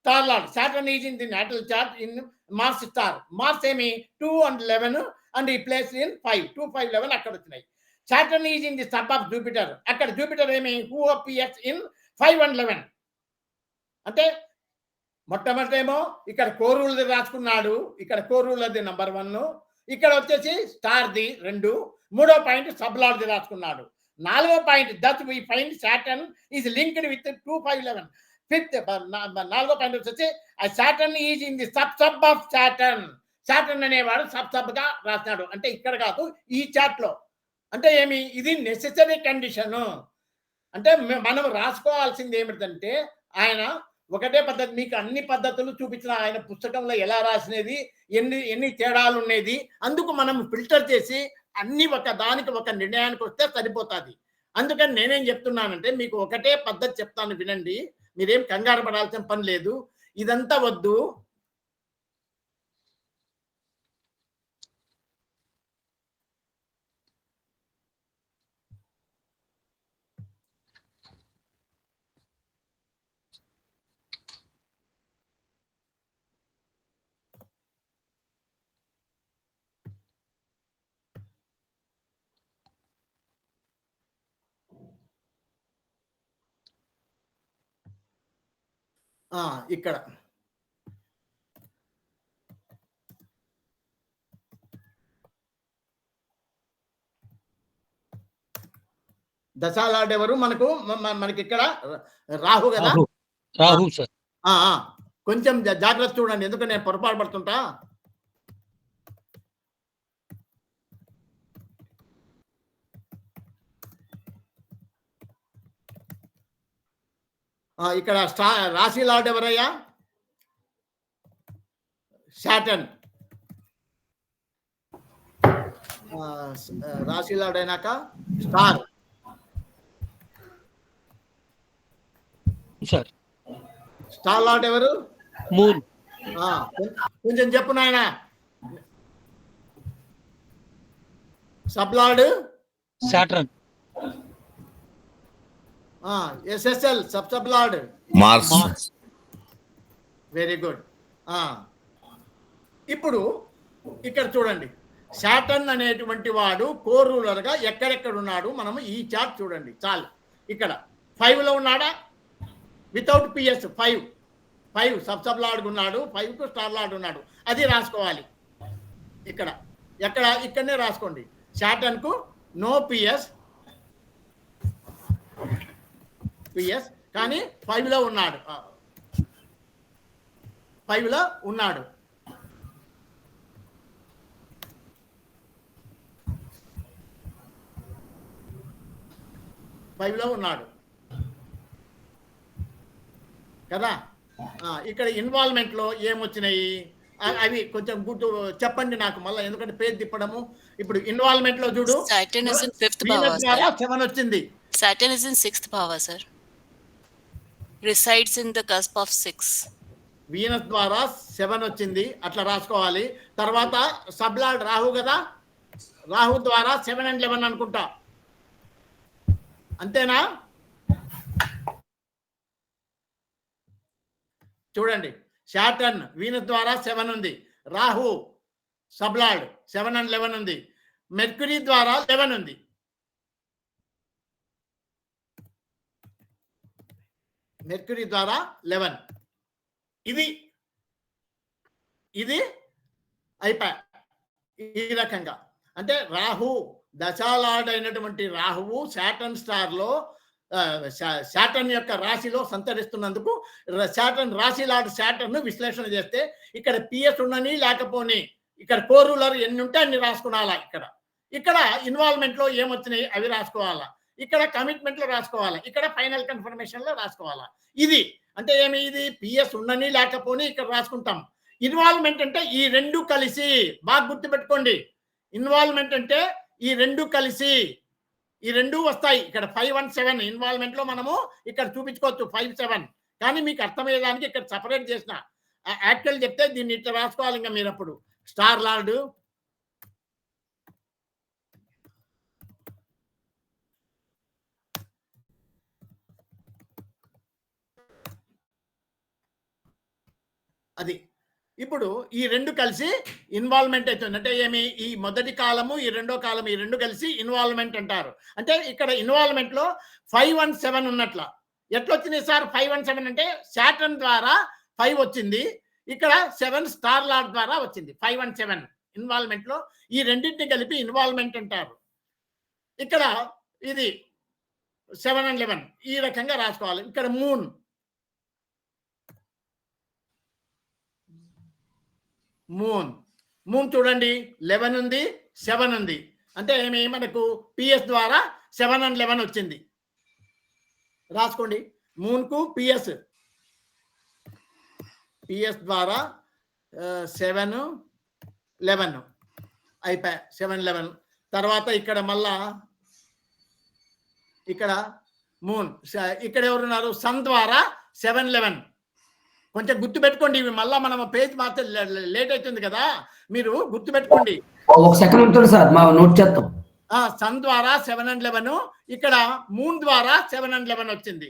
Star lord Saturn is in the natal chart in Mars star. Mars ఏమి 2 and 11 and he placed in 5, 2, 5, 11 అక్కడ వచ్చినాయి. Saturn is in the sub of Jupiter. అక్కడ జూపిటర్ ఏమి who appears in 5 and 11. అంటే మొట్టమొదటేమో ఇక్కడ కోరూలది రాసుకున్నాడు. ఇక్కడ కోరూలది నంబర్ 1, ఇక్కడ వచ్చేసి స్టార్ది 2, 3వ పాయింట్ సబ్ లార్డ్ది రాసుకున్నాడు. 4వ point that we find Saturn is linked with 2, 5, 11. 4వ పాయింట్ వచ్చేసి Saturn is in the sub of Saturn. Saturn అనేవాడు సబ్ గా రాసినాడు. అంటే ఇక్కడ కాదు, ఈ చార్ట్ లో. అంటే ఏమి, ఇది నెసెసరీ కండిషన్. అంటే మనం రాసుకోవాల్సింది ఏమిటంటే ఆయన ఒకటే పద్ధతి, మీకు అన్ని పద్ధతులు చూపించిన ఆయన పుస్తకంలో ఎలా రాసినది, ఎన్ని తేడాలు ఉండేది, అందుకు మనం ఫిల్టర్ చేసి అన్ని ఒక దానికి ఒక నిర్ణయానికి వస్తే సరిపోతుంది. అందుకని నేనేం చెప్తున్నానంటే మీకు ఒకటే పద్ధతి చెప్తాను, వినండి. మీరేం కంగారు పడాల్సిన పని లేదు. ఇదంతా వద్దు. ఇక్కడ దశాలార్డ్ ఎవరు మనకి ఇక్కడ రాహు కదా. రాహు సార్. కొంచెం జాగ్రత్త చూడండి, ఎందుకంటే నేను పొరపాటు పడుతుంటా. ఇక్కడ రాశి లార్డ్ ఎవరయ్యా? శాటర్న్. రాశి లార్డ్ అయినాక స్టార్ సార్. స్టార్ లార్డ్ ఎవరు? మూన్. కొంచెం చెప్పు నాయన. Sub lord Saturn. SSL sub lord Mars. Very good. ఇప్పుడు ఇక్కడ చూడండి, శాటర్న్ అనేటువంటి వాడు కోర్ రూలర్ గా ఎక్కడెక్కడ ఉన్నాడు మనము ఈ చార్ట్ చూడండి చాలు. ఇక్కడ 5 లో ఉన్నాడా? వితౌట్ పిఎస్ 5 సబ్ లార్డ్ ఉన్నాడు, 5 కు స్టార్ లార్డ్ ఉన్నాడు. అది రాసుకోవాలి. ఇక్కడనే రాసుకోండి. శాటర్న్ కు నో పిఎస్ కానీ 5 లో ఉన్నాడు. 5 లో ఉన్నాడు. కదా. ఇక్కడ ఇన్వాల్వ్మెంట్ లో ఏమొచ్చినాయి అవి కొంచెం గుర్తు చెప్పండి నాకు మళ్ళీ, ఎందుకంటే పేరు తిప్పడము. ఇప్పుడు ఇన్వాల్వ్మెంట్ లో చూడు, Saturn is in 5th power. 7 వచ్చింది. Saturn is in 6th power, sir. Resides in the cusp of 6. Venus ద్వారా 7 వచ్చింది, అట్లా రాసుకోవాలి. తర్వాత సబ్లార్డ్ రాహు కదా, రాహు ద్వారా 7 and 11 అనుకుంటా, అంతేనా? చూడండి, శాటర్న్ వీనస్ ద్వారా 7 ఉంది, రాహు సబ్లార్డ్ 7 and 11 ఉంది, మెర్క్యూరీ ద్వారా 11 ఉంది. మెర్క్యూరీ ద్వారా 11. ఇది అయిపోయా. ఈ రకంగా అంటే రాహు దశాలార్డ్ అయినటువంటి రాహువు శాటర్న్ స్టార్ లో శాటర్న్ యొక్క రాశిలో సంచరిస్తున్నందుకు శాటర్న్ రాశి లార్డ్ శాటర్న్ విశ్లేషణ చేస్తే ఇక్కడ పిఎస్ ఉండని లేకపోని ఇక్కడ కోర్ రూలర్ ఎన్ని ఉంటే అన్ని రాసుకున్నాలా. ఇక్కడ ఇన్వాల్వ్మెంట్ లో ఏమొచ్చినాయి అవి రాసుకోవాలా, ఇక్కడ కమిట్మెంట్ లో రాసుకోవాలా, ఇక్కడ ఫైనల్ కన్ఫర్మేషన్ లో రాసుకోవాలా. ఇది అంటే ఏమి, ఇది పిఎస్ ఉండని లేకపోని ఇక్కడ రాసుకుంటాం. ఇన్వాల్వ్మెంట్ అంటే ఈ రెండు కలిసి, బాగా గుర్తుపెట్టుకోండి. ఇన్వాల్వ్మెంట్ అంటే ఈ రెండు కలిసి, ఈ రెండు వస్తాయి. ఇక్కడ 5 and 7 ఇన్వాల్వ్మెంట్ లో మనము ఇక్కడ చూపించుకోవచ్చు 5, 7. కానీ మీకు అర్థమయ్యేదానికి ఇక్కడ సపరేట్ చేసిన యాక్చువల్ చెప్తే దీన్ని ఇట్లా రాసుకోవాలి. ఇంకా మీరు అప్పుడు స్టార్ లార్డ్, అది ఇప్పుడు ఈ రెండు కలిసి ఇన్వాల్వ్మెంట్ అవుతుంది. అంటే ఏమి, ఈ మొదటి కాలము ఈ రెండో కాలం ఈ రెండు కలిసి ఇన్వాల్వ్మెంట్ అంటారు. అంటే ఇక్కడ ఇన్వాల్వ్మెంట్ లో 5 and 7 ఉన్నట్ల. ఎట్లొచ్చినాయి సార్ 5 and 7 అంటే శాటర్న్ ద్వారా 5 వచ్చింది, ఇక్కడ 7 స్టార్ లార్డ్ ద్వారా వచ్చింది. 5 and 7 ఇన్వాల్వ్మెంట్ లో ఈ రెండింటిని కలిపి ఇన్వాల్వ్మెంట్ అంటారు. ఇక్కడ ఇది 7 and 11 ఈ రకంగా రాసుకోవాలి. ఇక్కడ మూన్ చూడండి, 11 ఉంది, 7 ఉంది. అంటే ఏమి, మనకు పిఎస్ ద్వారా 7 and 11 వచ్చింది. రాసుకోండి. మూన్కు పిఎస్ ద్వారా 7, 11 అయిపోయా. 7, 11 తర్వాత ఇక్కడ మళ్ళా ఇక్కడ మూన్, ఇక్కడ ఎవరున్నారు? సన్ ద్వారా 7, 11. కొంచెం గుర్తు పెట్టుకోండి. ఇవి మళ్ళా మనం పేజ్ మార్చే లేట్ అవుతుంది కదా, మీరు గుర్తు పెట్టుకోండి. ఒక సెకండ్ ఉంటుంది సార్, మా నోట్ చేస్తాం. సన్ ద్వారా 7 and 11, ఇక్కడ మూన్ ద్వారా 7 and 11 వచ్చింది.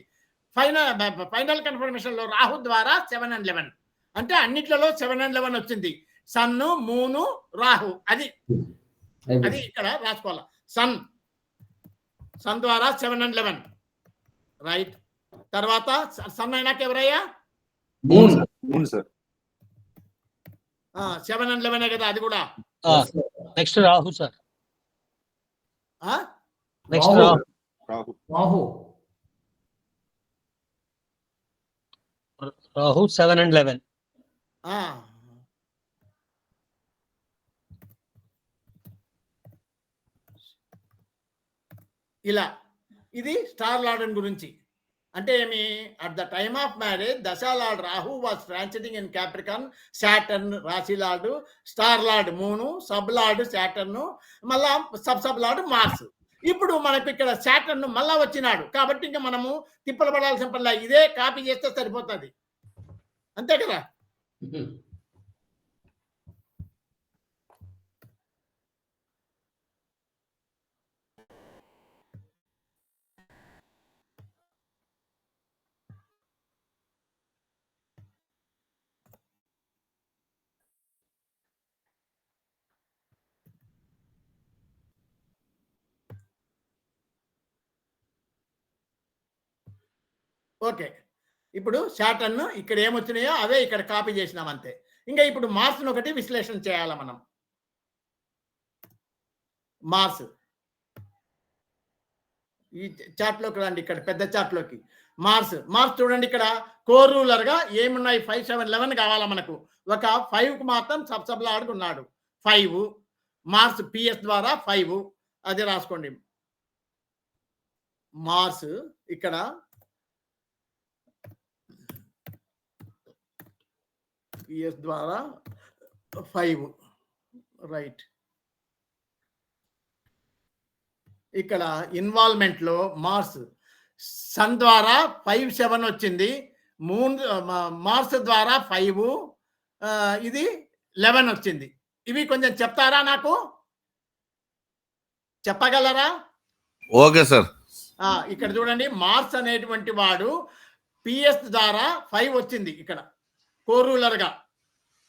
ఫైనల్ కన్ఫర్మేషన్ లో రాహు ద్వారా 7 and 11, అంటే అన్నిట్లలో 7 and 11 వచ్చింది. సన్ను, మూను, రాహు, అది ఇక్కడ రాసుకోవాలి. సన్ ద్వారా 7 and 11, రైట్. తర్వాత సన్ అయినాక ఎవరయ్యా? Moon sir. 7 and 11 కదా అది కూడా. Next Rahu sir. Next Rahu 7 and 11. ఇలా ఇది స్టార్ లార్డ్ గురించి. అంటే ఏమి? At the time of marriage dasha lord Rahu was transiting in Capricorn, Saturn రాశి lord, star lord moon, sub lord Saturn, మళ్ళా సబ్ లార్డ్ మార్స్. ఇప్పుడు మనకు ఇక్కడ సాటర్న్ మళ్ళా వచ్చినాడు కాబట్టి ఇంకా మనము తిప్పలు పడాల్సిన పనిలా, ఇదే కాపీ చేస్తే సరిపోతుంది, అంతే కదా. ఓకే, ఇప్పుడు సాటర్న్ ఇక్కడ ఏమొచ్చినాయో అవే ఇక్కడ కాపీ చేసినాం అంతే. ఇంకా ఇప్పుడు మార్స్ను ఒకటి విశ్లేషణ చేయాలి మనం. మార్స్ ఈ చార్ట్లోకి రండి, ఇక్కడ పెద్ద చార్ట్లోకి. మార్స్ చూడండి, ఇక్కడ కోర్ రూలర్గా ఏమున్నాయి? 5, 7, 11 కావాలా మనకు. ఒక 5కు మాత్రం సబ్ లార్డ్ ఉన్నాడు, 5. మార్స్ పిఎస్ ద్వారా 5, అది రాసుకోండి. మార్స్ ఇక్కడ పిఎస్ ద్వారా 5, రైట్. ఇక్కడ ఇన్వాల్వ్మెంట్ లో మార్స్ సన్ ద్వారా 5, 7 వచ్చింది. మూన్ మార్స్ ద్వారా 5, ఇది 11 వచ్చింది. ఇవి కొంచెం చెప్తారా, నాకు చెప్పగలరా? Okay sir. ఇక్కడ చూడండి, మార్స్ అనేటువంటి వాడు పిఎస్ ద్వారా 5 వచ్చింది ఇక్కడ కోర్ రూలర్ గా.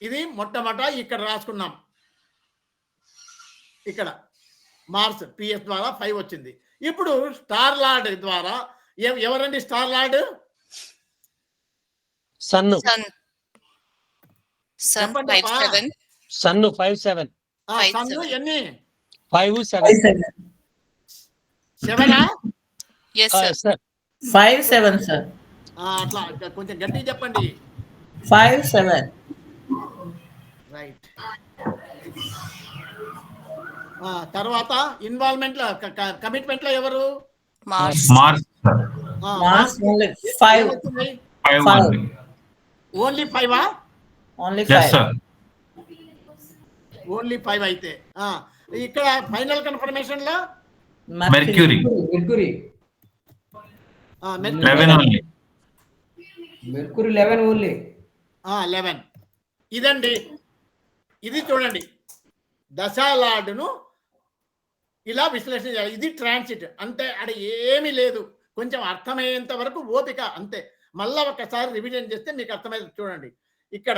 ఇది మొట్టమొదట ఇక్కడ రాసుకున్నాం. ఇక్కడ మార్స్ పిఎస్ ద్వారా 5 వచ్చింది. ఇప్పుడు స్టార్ లార్డ్ ద్వారా ఎవరండి స్టార్ లార్డ్? సన్ను. Sun 5, 7. సన్ను 5, 7. సన్ను ఎన్ని? 5, 7. 7ఆ? Yes, sir. Sir 5, 7 sir. అట్లా కొంచెం గట్టిగా చెప్పండి. 5, 7. రైట్. తర్వాత ఇన్వాల్వ్మెంట్ లో కమిట్మెంట్ లో ఎవరు? Mars. Sir. Mars only 5. 5 only 5ఆ? Only yes 5. sir. ఓన్లీ 5 అయితే ఇక్కడ ఫైనల్ కన్ఫర్మేషన్ లో Mercury 11 only. Mercury 11 only. 11. ఇదండి, ఇది చూడండి, దశా లార్డును ఇలా విశ్లేషణ చేయాలి. ఇది ట్రాన్సిట్ అంటే అక్కడ ఏమీ లేదు, కొంచెం అర్థమయ్యేంత వరకు ఓపిక అంతే. మళ్ళా ఒకసారి రివిజన్ చేస్తే మీకు అర్థమైంది. చూడండి, ఇక్కడ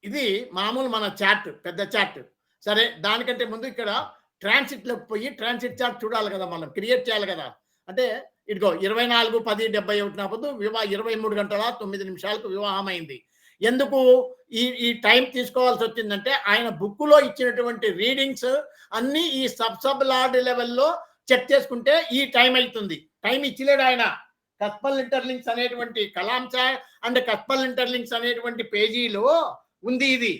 ఇది మామూలు మన చార్ట్, పెద్ద చార్ట్. సరే, దానికంటే ముందు ఇక్కడ ట్రాన్సిట్లోకి పోయి ట్రాన్సిట్ చార్ట్ చూడాలి కదా, మనం క్రియేట్ చేయాలి కదా. అంటే ఇదిగో 24/10/71 వివాహ 23 గంటల 9 నిమిషాలకు వివాహం అయింది. ఎందుకు ఈ టైం తీసుకోవాల్సి వచ్చిందంటే ఆయన బుక్లో ఇచ్చినటువంటి రీడింగ్స్ అన్ని ఈ సబ్ లార్డ్ లెవెల్లో చెక్ చేసుకుంటే ఈ టైం అవుతుంది. టైం ఇచ్చలేడు ఆయన. కస్పల్ ఇంటర్లింక్స్ అనేటువంటి కలాంచా అండ్ కస్పల్ ఇంటర్లింక్స్ అనేటువంటి పేజీలో ఉంది ఇది.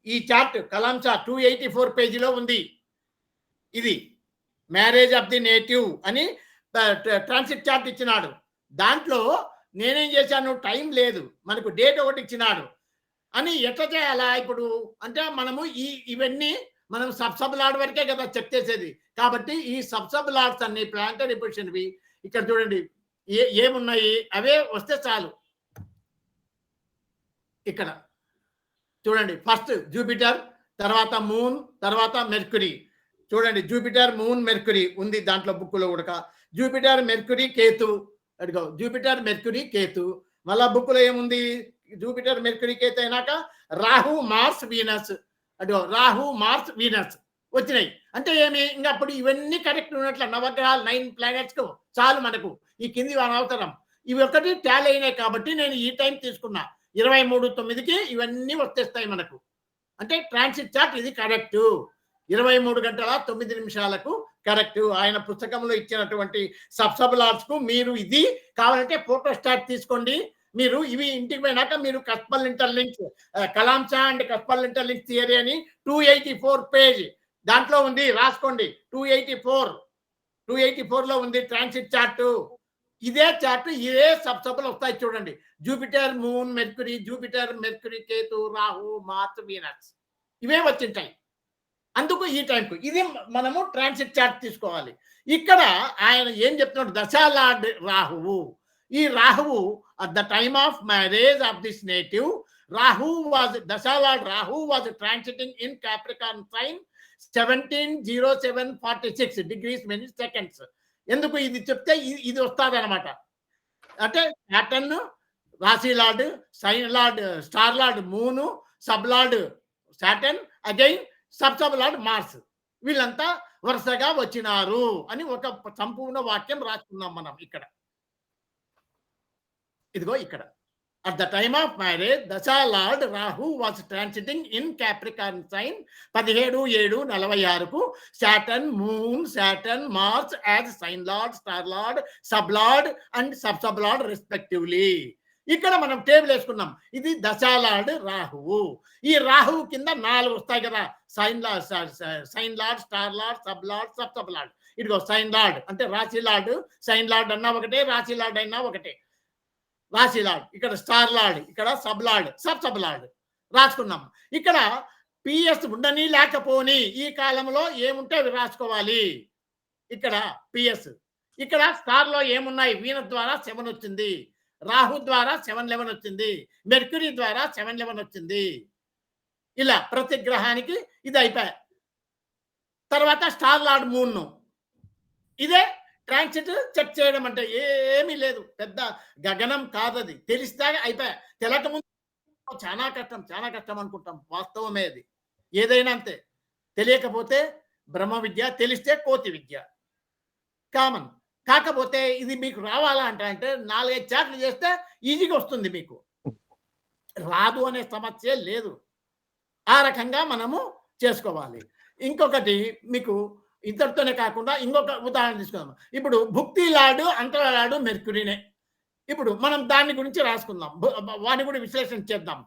ఈ చార్ట్ కలాంచా 284 పేజీలో ఉంది. ఇది మ్యారేజ్ ఆఫ్ ది నేటివ్ అని ట్రాన్సిట్ చార్ట్ ఇచ్చినాడు. దాంట్లో నేనేం చేశాను, టైం లేదు, మనకు డేట్ ఒకటి ఇచ్చినాడు అని ఎట్లా చేయాలా ఇప్పుడు అంటే మనము ఇవన్నీ మనం సబ్ లాడ్ వరకే కదా చెక్ చేసేది. కాబట్టి ఈ సబ్ లాడ్స్ అన్ని ప్లానటరీ పొజిషన్వి ఇక్కడ చూడండి ఏమున్నాయి అవే వస్తే చాలు. ఇక్కడ చూడండి ఫస్ట్ జూపిటర్, తర్వాత మూన్, తర్వాత మెర్క్యూరీ. చూడండి జూపిటర్, మూన్, మెర్క్యూరీ ఉంది దాంట్లో బుక్లో కూడా. జూపిటర్, మెర్క్యూరీ, కేతు, అడిగో జూపిటర్, మెర్క్యూరీ, కేతు. మళ్ళా బుక్లో ఏముంది, జూపిటర్, మెర్క్యూరీ, కేతు అయినాక రాహు, మార్స్, వీనస్. అడిగో రాహు, మార్స్, వీనస్ వచ్చినాయి. అంటే ఏమి ఇంకా అప్పుడు ఇవన్నీ కరెక్ట్ ఉన్నట్ల నవగ్రహాలు 9 ప్లానెట్స్ కు చాలు మనకు. ఈ కింది అవసరం ఇవి ఒకటి టాలీ అయినాయి కాబట్టి నేను ఈ టైం తీసుకున్నా. 23:09కి ఇవన్నీ వచ్చేస్తాయి మనకు. అంటే ట్రాన్సిట్ చార్ట్ ఇది కరెక్ట్. 23:09 కరెక్ట్. ఆయన పుస్తకంలో ఇచ్చినటువంటి సబ్ లాడ్స్ కు మీరు ఇది కావాలంటే ఫోటో స్టాట్ తీసుకోండి. మీరు ఇవి ఇంటికి పోయినాక మీరు కస్పల్ ఇంటర్లింక్స్, కలాంసా అండ్ కస్పల్ ఇంటర్లింక్స్ థియరీ అని 284 పేజ్ దాంట్లో ఉంది, రాసుకోండి. 284లో ఉంది ట్రాన్సిట్ చార్ట్. ఇదే చార్ట్ ఇదే సబ్లు వస్తాయి చూడండి. Jupiter, moon, Mercury, Jupiter, Mercury, Ketu, Rahu, Mars, Venus ఇవే వచ్చింటాయి. అందుకు ఈ టైంకు ఇది మనము ట్రాన్సిట్ చార్ట్ తీసుకోవాలి. ఇక్కడ ఆయన ఏం చెప్తున్నాడు, దశాలార్డ్ రాహువు. ఈ రాహువు at the time of marriage of this native Rahu was dasha lord Rahu was transiting in Capricorn sign 17:07:46 degrees minutes seconds. ఎందుకు ఇది చెప్తే ఇది వస్తుంది అనమాట. అంటే సాటర్న్, రాశి lord, sign lord, star lord moon, sub lord Saturn, again sub lord Mars, వీళ్ళంతా వరుసగా వచ్చినారు అని ఒక సంపూర్ణ వాక్యం రాసుకున్నాం మనం ఇక్కడ. ఇదిగో ఇక్కడ at the time of marriage dasha lord Rahu was transiting in Capricorn sign 17:07:46కు Saturn, moon, Saturn, Mars as sign lord, star lord, sub lord and sub lord respectively. ఇక్కడ మనం టేబుల్ వేసుకున్నాం. ఇది దశాలార్డ్ రాహువు. ఈ రాహువు కింద 4 వస్తాయి కదా, sign lord, star lord, sub lord, sub lord. ఇదిగో సైన్ లార్డ్ అంటే రాశి లార్డ్, సైన్ లార్డ్ అన్నా ఒకటే, రాశి లార్డ్ అయినా ఒకటే. రాశి లార్డ్, ఇక్కడ స్టార్ లార్డ్, ఇక్కడ సబ్ లార్డ్, సబ్ లార్డ్ రాసుకున్నాం. ఇక్కడ పిఎస్ ఉండని లేకపోని ఈ కాలంలో ఏముంటే అవి రాసుకోవాలి. ఇక్కడ పిఎస్, ఇక్కడ స్టార్ లో ఏమున్నాయి, వీనస్ ద్వారా 7 వచ్చింది, రాహు ద్వారా 7:11 వచ్చింది, మెర్క్యూరీ ద్వారా 7:11 వచ్చింది. ఇలా ప్రతి గ్రహానికి ఇది అయిపోయా. తర్వాత స్టార్ లార్డ్ మూన్, ఇదే ట్రాన్సిట్ చెక్ చేయడం అంటే ఏమీ లేదు, పెద్ద గగనం కాదది. తెలిస్తే అయిపోయా. తెలక ముందు చాలా కష్టం అనుకుంటాం, వాస్తవమే అది. ఏదైనా అంతే. తెలియకపోతే బ్రహ్మ విద్య, తెలిస్తే కోతి విద్య కామన్. కాకపోతే ఇది మీకు రావాలా అంటే 4-5 చాట్లు చేస్తే ఈజీగా వస్తుంది. మీకు రాదు అనే సమస్య లేదు. ఆ రకంగా మనము చేసుకోవాలి. ఇంకొకటి మీకు ఇద్దరితోనే కాకుండా ఇంకొక ఉదాహరణ తీసుకుందాం. ఇప్పుడు భుక్తి లాడు, అంతరాడు మెర్క్యూరీనే. ఇప్పుడు మనం దాని గురించి రాసుకుందాం, వాడిని కూడా విశ్లేషణ చేద్దాం.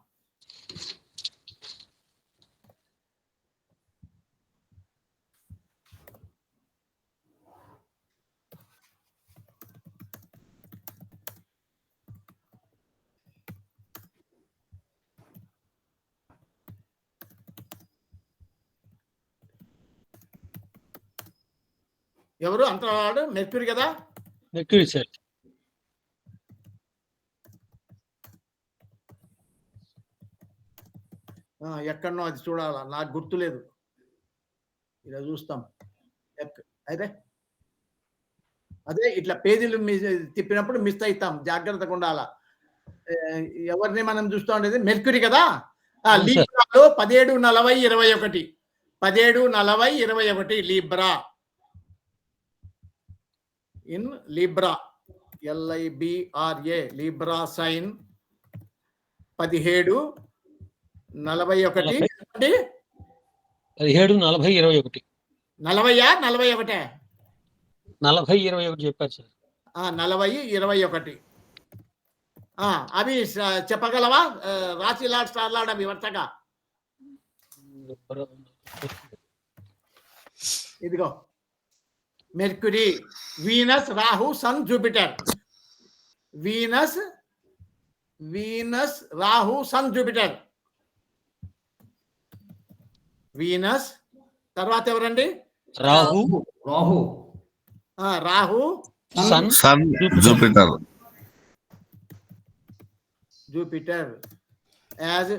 ఎవరు అంతరాడు? మెర్క్యూరీ కదా, మెర్క్యూరీ సార్. ఎక్కడనో అది చూడాలా, నాకు గుర్తులేదు. ఇలా చూస్తాం. అయితే అదే ఇట్లా పేజీలు తిప్పినప్పుడు మిస్ అవుతాం, జాగ్రత్తగా ఉండాలా. ఎవరిని మనం చూస్తూ ఉండేది మెర్క్యూరీ కదా. లీబ్రాలో 17:40:21 17:40:21 Libra, in Libra, LIBRA Libra sign 17:40:21 17:40:21 40:41 40:21 చెప్పారు సార్. 40:21 అవి చెప్పగలవా? రాశి లాడ్, స్టార్ లాడ్ అవి వరుసగా. ఇదిగో Mercury, Venus, Rahu, sun, Jupiter. Venus, Rahu, sun, Jupiter. Venus తర్వాత ఎవరండి? Rahu, Rahu, Rahu, sun, sun, Jupiter. Jupiter as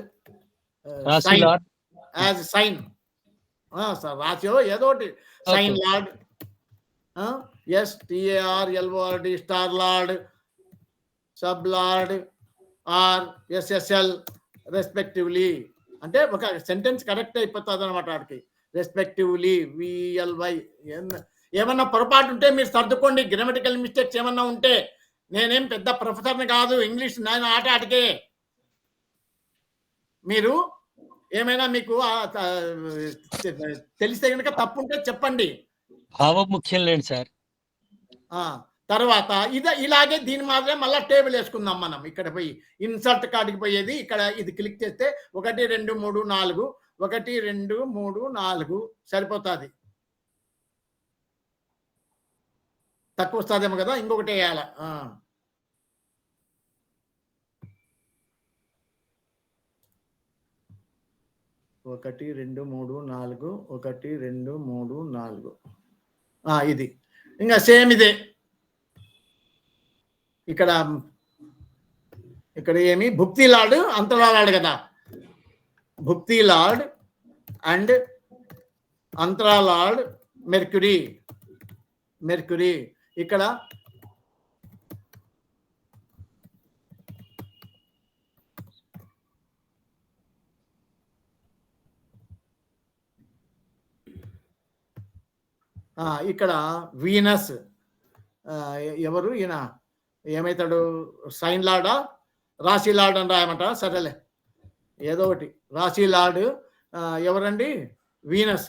రాశి సైన్, లార్డ్, యాజ్ సైన్. రాశిలో ఏదో ఒకటి sign lord, STARLORD, star lord, sub lord, or SSL respectively. అంటే ఒక సెంటెన్స్ కరెక్ట్ అయిపోతుంది అనమాట వాడికి. Respectively, VLY. ఏమన్నా పొరపాటు ఉంటే మీరు సర్దుకోండి. గ్రామటికల్ మిస్టేక్స్ ఏమన్నా ఉంటే. నేనేం పెద్ద ప్రొఫెసర్ని కాదు, ఇంగ్లీష్ నేను ఆటకే. మీరు ఏమైనా మీకు తెలిస్తే కనుక తప్పుంటే చెప్పండి. భావం ముఖ్యం లేండి సార్. తర్వాత ఇలాగే దీని మాత్రమే మళ్ళీ టేబుల్ వేసుకుందాం మనం. ఇక్కడ పోయి ఇన్సర్ట్ కాడికి పోయేది, ఇక్కడ ఇది క్లిక్ చేస్తే 1 2 3 4 1 2 3 4 సరిపోతుంది. తక్కువ వస్తుందేమో కదా, ఇంకొకటి వేయాల. 1 2 3 4 1 2 3 4. ఇది ఇంకా సేమ్ ఇదే. ఇక్కడ ఏమి భుక్తి లార్డ్, అంతరా లార్డ్ కదా. భుక్తి లార్డ్ అండ్ అంతరా లార్డ్ మెర్క్యూరీ. ఇక్కడ ఇక్కడ వీనస్ ఎవరు ఈయన ఏమవుతాడు? సైన్ లార్డా, రాశి లార్డ్ అని రాయమంట. సరేలే ఏదో ఒకటి. రాశి లార్డ్ ఎవరండి? వీనస్.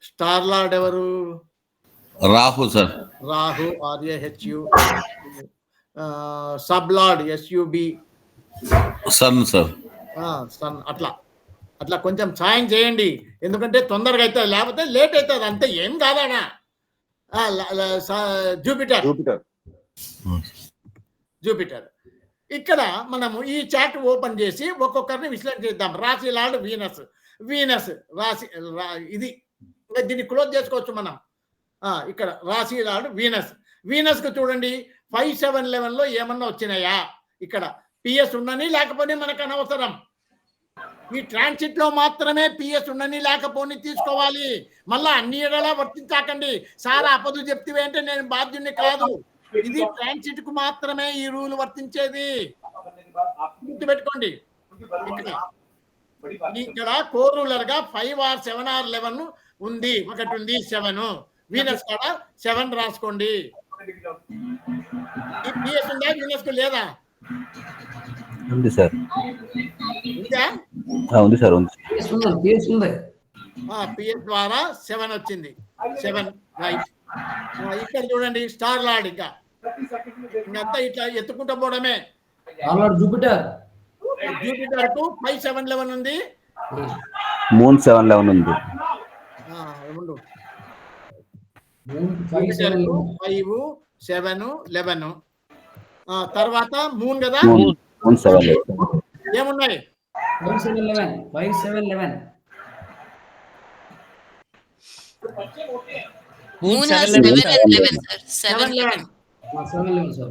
స్టార్ లార్డ్ ఎవరు? Rahu sir. Rahu, RAHU. Sub lord SUB. Sun sir. Sun. అట్లా కొంచెం సాయం చేయండి, ఎందుకంటే తొందరగా అవుతుంది, లేకపోతే లేట్ అవుతుంది. అంతే, ఏం కాదానా. జూపిటర్. ఇక్కడ మనము ఈ చాట్ ఓపెన్ చేసి ఒక్కొక్కరిని విశ్లేషణ చేద్దాం. రాశి లార్డ్ వీనస్ రాశి, ఇది దీన్ని క్లోజ్ చేసుకోవచ్చు మనం. ఇక్కడ రాశి లార్డ్ వీనస్ కు చూడండి 5 7 11లో ఏమన్నా వచ్చినాయా? ఇక్కడ PS ఉండని లేకపోతే మనకు అనవసరం. ఈ ట్రాన్సిట్ లో మాత్రమే PS ఉండని లేకపోని తీసుకోవాలి. మళ్ళా అన్ని ఏడలా వర్తించాకండి. సారా అపదు చెప్తివే అంటే నేను బాధ్యుని కాదు. ఇది ట్రాన్సిట్ కు మాత్రమే ఈ రూల్ వర్తించేది, గుర్తుపెట్టుకోండి. ఇక్కడ కోర్ రూలర్ గా 5 or 7 or 11 ఉంది. ఒకటి ఉంది 7. వీనస్ కాడ 7 రాసుకోండి. ఈ PS ఉందా? వీనస్ కు లేదా? ఉంది సార్. ఉందా? ఉంది సార్, ఉంది. PS ద్వారా 7 వచ్చింది. 7 రైట్. ఇక్కడ చూడండి స్టార్ లార్డ్. ఇంకంతా ఇట్లా ఎత్తుకుంటూ పోవడమే. జూపిటర్ కు 5 7 11 ఉంది. మూన్ 7 11 ఉంది. 5 7 11. తర్వాత మూన్ కదా. మూన్ 7 ఏమున్నాయి? 5 7 11. Moon has 7 and 11, sir. 7 11. 7 11 sir.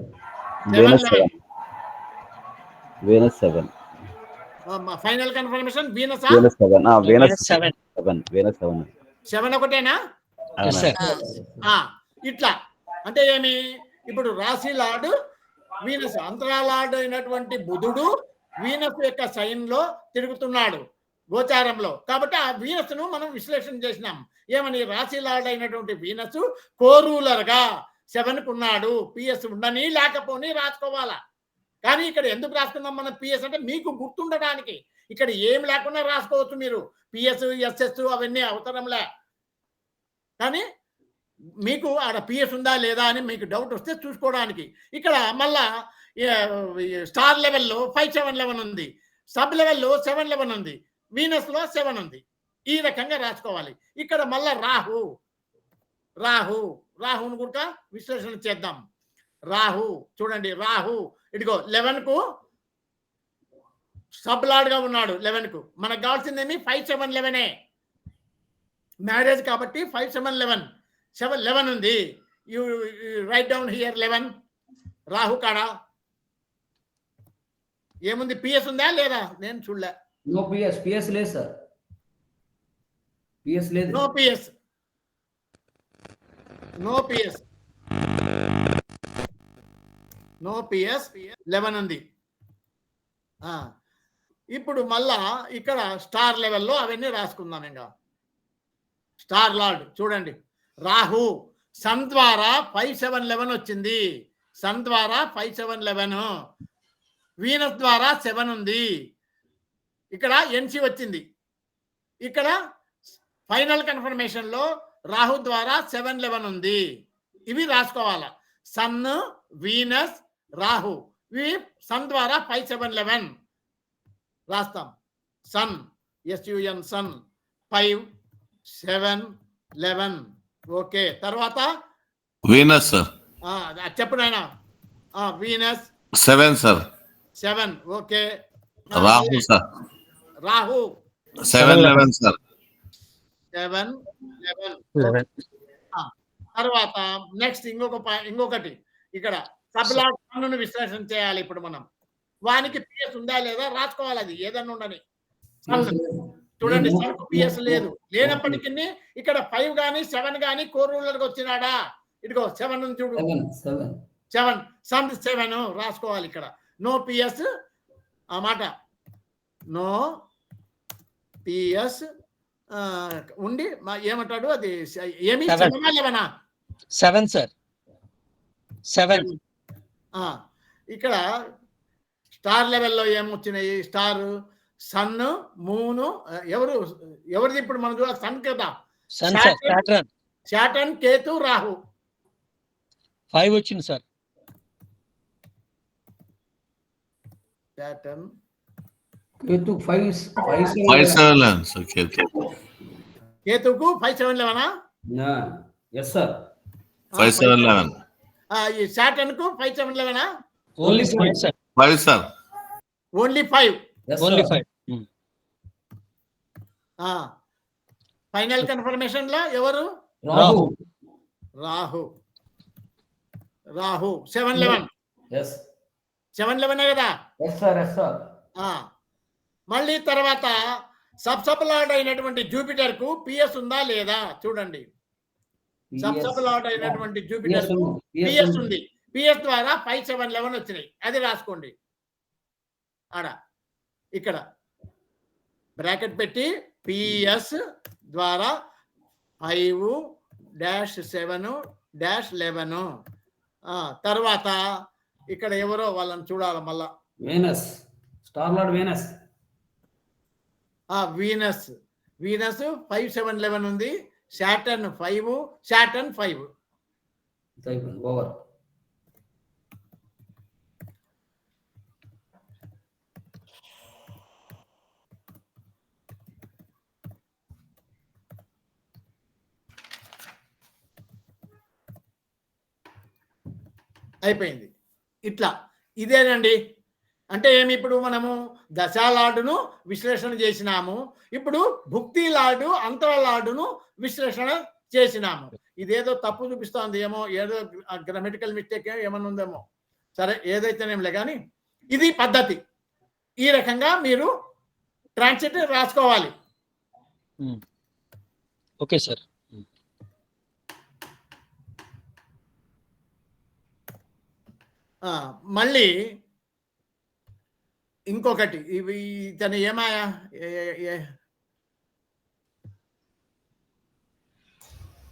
Venus 7. Final confirmation Venus 7. 7 ఒకటేనా? ఇట్లా అంటే ఏమి? ఇప్పుడు రాశి లార్డ్ వీనస్, అంతరా లార్డ్ అయినటువంటి బుధుడు వీనస్ యొక్క సైన్ లో తిరుగుతున్నాడు గోచారంలో. కాబట్టి ఆ వీనస్ ను మనం విశ్లేషణ చేసినాం. ఏమని? రాశి లార్డ్ అయినటువంటి వీనస్ కోరూలర్ గా 7 ఉన్నాడు. PS ఉండని లేకపోని రాసుకోవాలా. కానీ ఇక్కడ ఎందుకు రాసుకున్నాం మనం PS అంటే మీకు గుర్తుండడానికి. ఇక్కడ ఏం లేకుండా రాసుకోవచ్చు మీరు. PS SS అవన్నీ అవసరంలే. కానీ మీకు ఆడ PS ఉందా లేదా అని మీకు డౌట్ వస్తే చూసుకోవడానికి. ఇక్కడ మళ్ళా స్టార్ లెవెల్లో 5 7 11 ఉంది. సబ్ లెవెల్లో 7 11 ఉంది. వీనస్ లో 7 ఉంది. ఈ రకంగా రాసుకోవాలి. ఇక్కడ మళ్ళా రాహును కూడా విశ్లేషణ చేద్దాం. రాహు చూడండి, రాహు ఇదిగో 11 కు సబ్లాడ్ గా ఉన్నాడు. 11 కు మనకు కావాల్సిందేమి 5 7 11 మ్యారేజ్ కాబట్టి 5 7 11 ఉంది. You right down here 11 Rahu కాడ ఏముంది, పిఎస్ ఉందా లేదా? నేను చూడలే. నో పిఎస్ లేదు సార్, పిఎస్ లేదు. నో పిఎస్ 11 ఉంది. ఇప్పుడు మళ్ళా ఇక్కడ స్టార్ లెవెల్లో అవన్నీ రాసుకుందాం. ఇంకా స్టార్ లార్డ్ చూడండి, రాహు సన్ ద్వారా 5 7 11 వచ్చింది. సన్ ద్వారా 5 7 11, వీనస్ ద్వారా 7 ఉంది. ఇక్కడ ఎన్సి వచ్చింది. ఇక్కడ ఫైనల్ కన్ఫర్మేషన్ లో రాహు ద్వారా 7 11 ఉంది. ఇవి రాసుకోవాలా. సన్, వీనస్, రాహు, ఇవి సన్ ద్వారా 5 7 11 రాస్తాం. Sun SUN sun 5 7 11. ఓకే, తర్వాత వీనస్ సార్ చెప్పు నాయన. Venus 7 sir. 7. Okay. Rahu sir Rahu 7 11 sir. 7 11. తర్వాత నెక్స్ట్ ఇంకొకటి ఇక్కడ సబ్లాడ్ విశ్లేషణ చేయాలి. ఇప్పుడు మనం వానికి పిఎస్ ఉందా లేదా రాసుకోవాలి. అది ఏదన్నా ఉండని. చూడండి, సన్కు పిఎస్ లేనప్పటికీ ఇక్కడ 5 గానీ 7 గానీ కోర్ రూలర్కి వచ్చినాడా? ఇదిగో 7 ఉంది చూడు, 7 సన్ 7 రాసుకోవాలి. ఇక్కడ నో పిఎస్ ఆ మాట, నో పిఎస్ ఉండి ఏమంటాడు, అది ఏమి 7 11 7 సార్ 7. ఇక్కడ స్టార్ లెవెల్లో ఏమొచ్చినాయి? స్టార్, సన్, మూన్, ఎవరిది ఇప్పుడు మనం చూడాలి? సన్ కదా. Sun sir Saturn. Saturn, Ketu, Rahu 5 వచ్చింది సార్. Saturn, Ketu 5 5 7 11 sir. కేతుకు 5 7 11. Yes sir. 5 7 11. ఈ శాటర్న్ కు 5 7 11. Only 5 sir. 5 sir. Only 5. Only 5. Final confirmation లో ఎవరు? రాహు. రాహు 7 11. 7 11 కదా. మళ్ళీ తర్వాత సబ్సబ్ అయినటువంటి జూపిటర్ కు పిఎస్ ఉందా లేదా చూడండి. సబ్సబ్ అయినటువంటి జూపిటర్ కు పిఎస్ ఉంది. పిఎస్ ద్వారా 5 7 11 వచ్చినాయి. అది రాసుకోండి. ఆడ ఇక్కడ బ్రాకెట్ పెట్టి పిఎస్ ద్వారా 5-7-11. తర్వాత ఇక్కడ ఎవరో వాళ్ళని చూడాలి మళ్ళా. Venus, star lord Venus. Venus 5 7 11 ఉంది. Saturn 5 over. అయిపోయింది. ఇట్లా ఇదేనండి. అంటే ఏమి, ఇప్పుడు మనము దశాలాడును విశ్లేషణ చేసినాము. ఇప్పుడు భుక్తి లాడు, అంతరలాడును విశ్లేషణ చేసినాము. ఇదేదో తప్పు చూపిస్తోంది ఏమో, ఏదో గ్రామటికల్ మిస్టేక్ ఏమన్నా ఉందేమో. సరే, ఏదైతేనేంలే కానీ ఇది పద్ధతి. ఈ రకంగా మీరు ట్రాన్సిట్ రాసుకోవాలి. Okay sir. మళ్ళీ ఇంకొకటి, ఇవి ఇతను ఏమాయా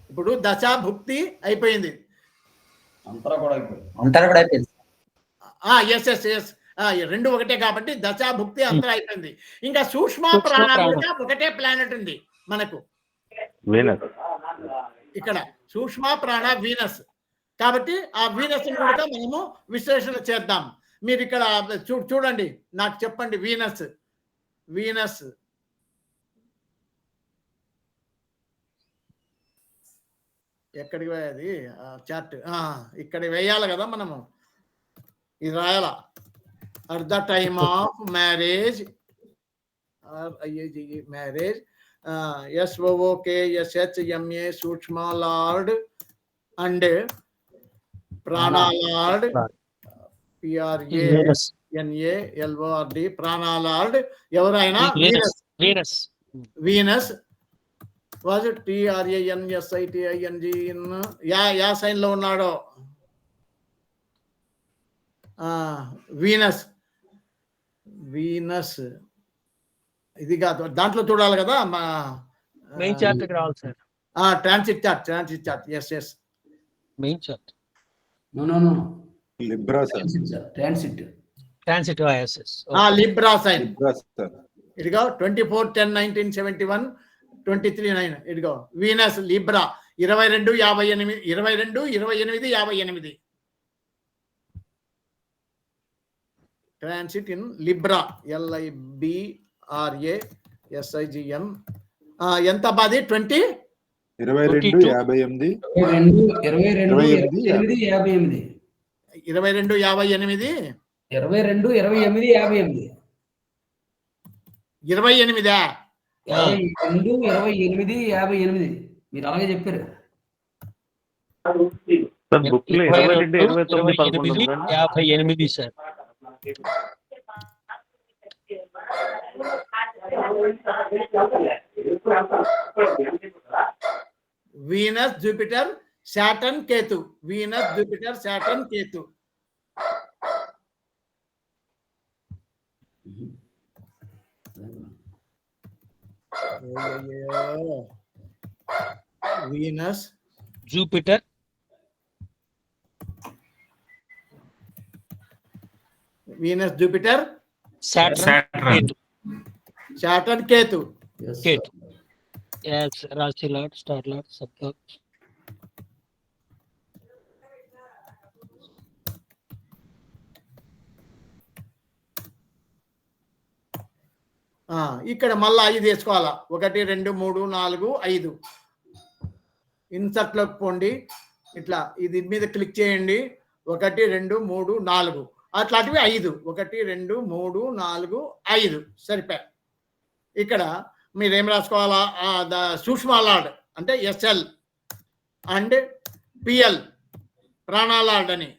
ఇప్పుడు దశా భుక్తి అయిపోయింది. ఎస్ రెండు ఒకటే కాబట్టి దశా భుక్తి అంతరం అయిపోయింది. ఇంకా సూక్ష్మ ప్రాణం ఒకటే ప్లానెట్ ఉంది మనకు ఇక్కడ, సూక్ష్మ ప్రాణ వీనస్. కాబట్టి ఆ వీనస్ కూడా మనము విశ్లేషణ చేద్దాం. మీరు ఇక్కడ చూడండి, నాకు చెప్పండి. వీనస్ ఎక్కడికి పోయేది చార్ట్? ఇక్కడ వేయాలి కదా మనము, ఇది రాయాల. At the time of marriage, marriage, SOOKSHMA sookshma lord and prana lord, PRANALORD prana lord ఎవరైనా వీనస్ వీనస్ వాజ్ TRANSITING యా సైన్ లో ఉన్నాడో వీనస్. వీనస్ ఇది కాదు, దాంట్లో చూడాలి కదా మెయిన్ చార్ట్ రావాలి sir. Transit chart. Yes main chart No. Libra, sir. Transit. Libra sign. Libra, sir. ఇదిగో 24/10/1971 23/9. ఇదిగో Venus Libra 22/58 transit in Libra, LIBRASIGN. ఎంత బాది? 22 22 మీరు అలాగే చెప్పారు. బుక్ లో 22/29/11 sir. Venus Jupiter Saturn Ketu. Venus Jupiter Saturn Ketu. Venus Jupiter Saturn Ketu. Ketu రాశి lord, star lord, sub lord. ఇక్కడ మళ్ళా 5 వేసుకోవాలా. 1 2 3 4 5. ఇన్సర్ట్ లోకి పోండి, ఇట్లా ఇది మీద క్లిక్ చేయండి. 1 2 3 4 అట్లాంటివి 5. 1 2 3 4 5 సరిపోయి. ఇక్కడ మీరేం రాసుకోవాలా? సూక్ష్మ లార్డ్ అంటే SL అండ్ PL ప్రాణాలార్డ్ అని.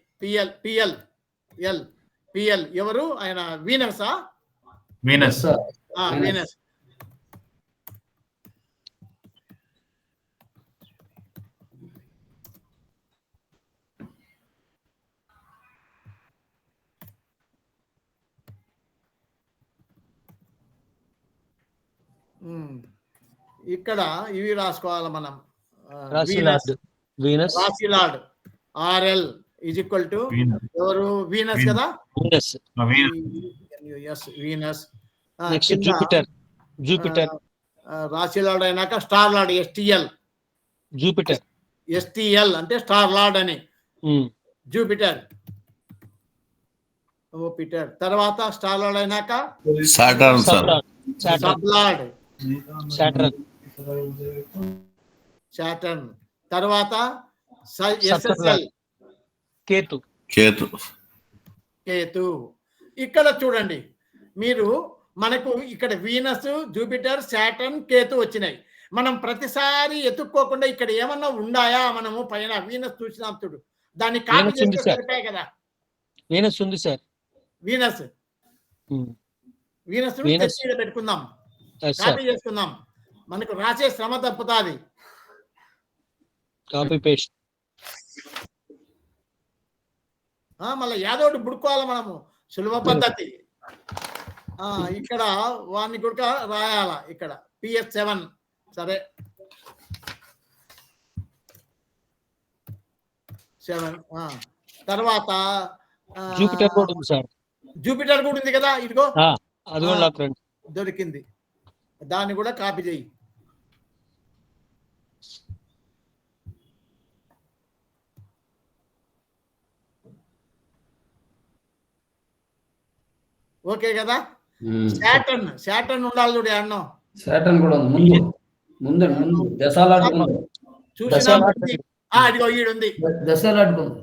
PL ఎవరు? ఆయన వీనసా? వీనస్. వీనస్. ఇక్కడ ఇవి రాసుకోవాలి మనం. రాశి లార్డ్ వీనస్. రాశి lord RL is equal to ఎవరు? వీనస్ కదా. వీనస్. Next Jupiter. రాశి లార్డ్ అయినాక స్టార్ లార్డ్ జూపిటర్. STL అంటే స్టార్ లార్డ్ అని. Jupiter Peter. తర్వాత స్టార్ లార్డ్ అయినాక Saturn sir. Sub lord Saturn. తర్వాత SSL కేతు. ఇక్కడ చూడండి మీరు, మనకు ఇక్కడ వీనస్, జూపిటర్, సాటర్న్, కేతు వచ్చినాయి. మనం ప్రతిసారి ఎత్తుక్కోకుండా ఇక్కడ ఏమన్నా ఉండాయా? మనము పైన వీనస్ చూసినాం చూడు, దాన్ని కాపీ చేస్తే సరిపోయాయి కదా. వీనస్ ఉంది సార్. వీనస్ పెట్టుకుందాం, కాపీ చేసుకుందాం. మనకు రాసే శ్రమ తప్పుతాది. Copy paste. మళ్ళీ యాదోటి బుడుకోవాలి మనము, సులభ పద్ధతి. ఇక్కడ వాడిని కూడా రాయాల. ఇక్కడ PS7 సరే 7. తర్వాత జూపిటర్ కూడా ఉంది సార్. జూపిటర్ కూడా ఉంది కదా. ఇదిగో అది కూడా దొరికింది. దాన్ని కూడా కాపీ చేయి. ఓకే కదా. సాటర్న్ ఉండాలి చూడు. అన్నో సాటర్న్ కూడా ముందు దశాలార్డ్ అదిగో ఈడుంది. దశలు అడ్డుకుంది.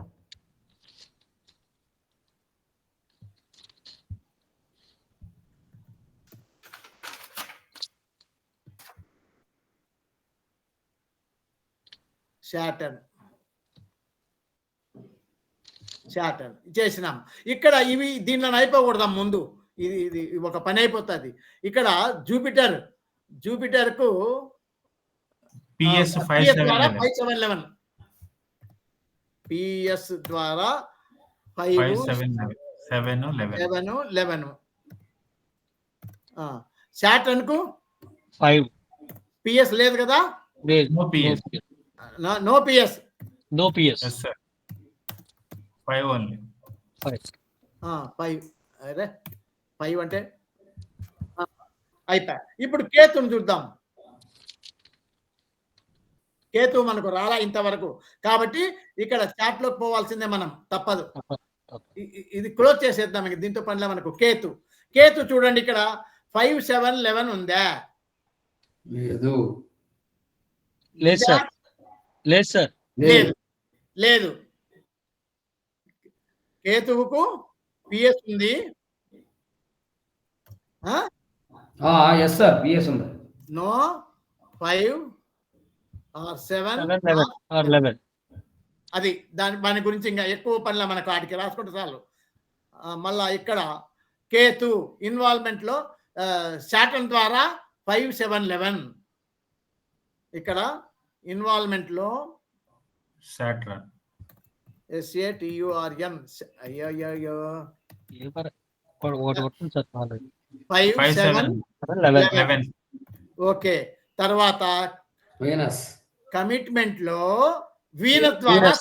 శాటర్న్ చేసినాం. ఇక్కడ ఇవి దీనిలో అయిపోకూడదాం ముందు, ఇది ఇది ఒక పని అయిపోతుంది. ఇక్కడ జూపిటర్కు PS 5711 5711 PS ద్వారా 5711 శాటర్న్ కు 5 PS లేదు కదా, No PS. No PS. No PS. Yes sir. 5 only. 5. 5 అరే 5 అంటే అయిపోయా. ఇప్పుడు కేతుని చూద్దాం. కేతు మనకు రాలా ఇంతవరకు, కాబట్టి ఇక్కడ చాట్ లోకి పోవాల్సిందే మనం, తప్పదు. ఇది క్లోజ్ చేసేద్దాం, ఇంక దీంతో పనిలో మనకు. కేతు చూడండి, ఇక్కడ 5711 ఉందా? లేదు సార్. లేదు. కేతువుకు PS ఉంది. ఎస్ సార్, పిఎస్ ఉంది. No 5 or 7 or 11. అది దాని గురించి ఇంకా ఎక్కువ పనిలో మనకు ఆడికి రాసుకుంటే చాలు. మళ్ళా ఇక్కడ కేతు ఇన్వాల్వ్మెంట్ లో శాటర్న్ ద్వారా 5711. ఇక్కడ ఇన్వాల్వ్మెంట్ లో Saturn. SATURN అయ్యో 5711. ఓకే. తర్వాత వీనస్ కమిట్మెంట్ లో వీనస్ ద్వారా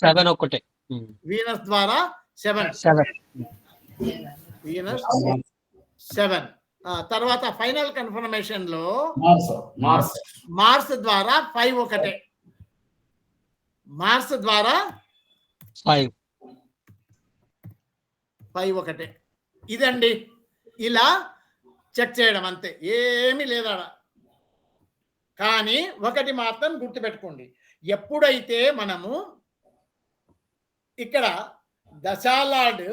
7 ఒకటే. వీనస్ ద్వారా 7 వీనస్ 7. తర్వాత ఫైనల్ కన్ఫర్మేషన్ లో మార్స్ ద్వారా 5 ఒకటే. మార్స్ ద్వారా 5 ఒకటే. ఇదండి, ఇలా చెక్ చేయడం అంతే, ఏమీ లేదా. కానీ ఒకటి మాత్రం గుర్తుపెట్టుకోండి, ఎప్పుడైతే మనము ఇక్కడ దశాలార్డ్,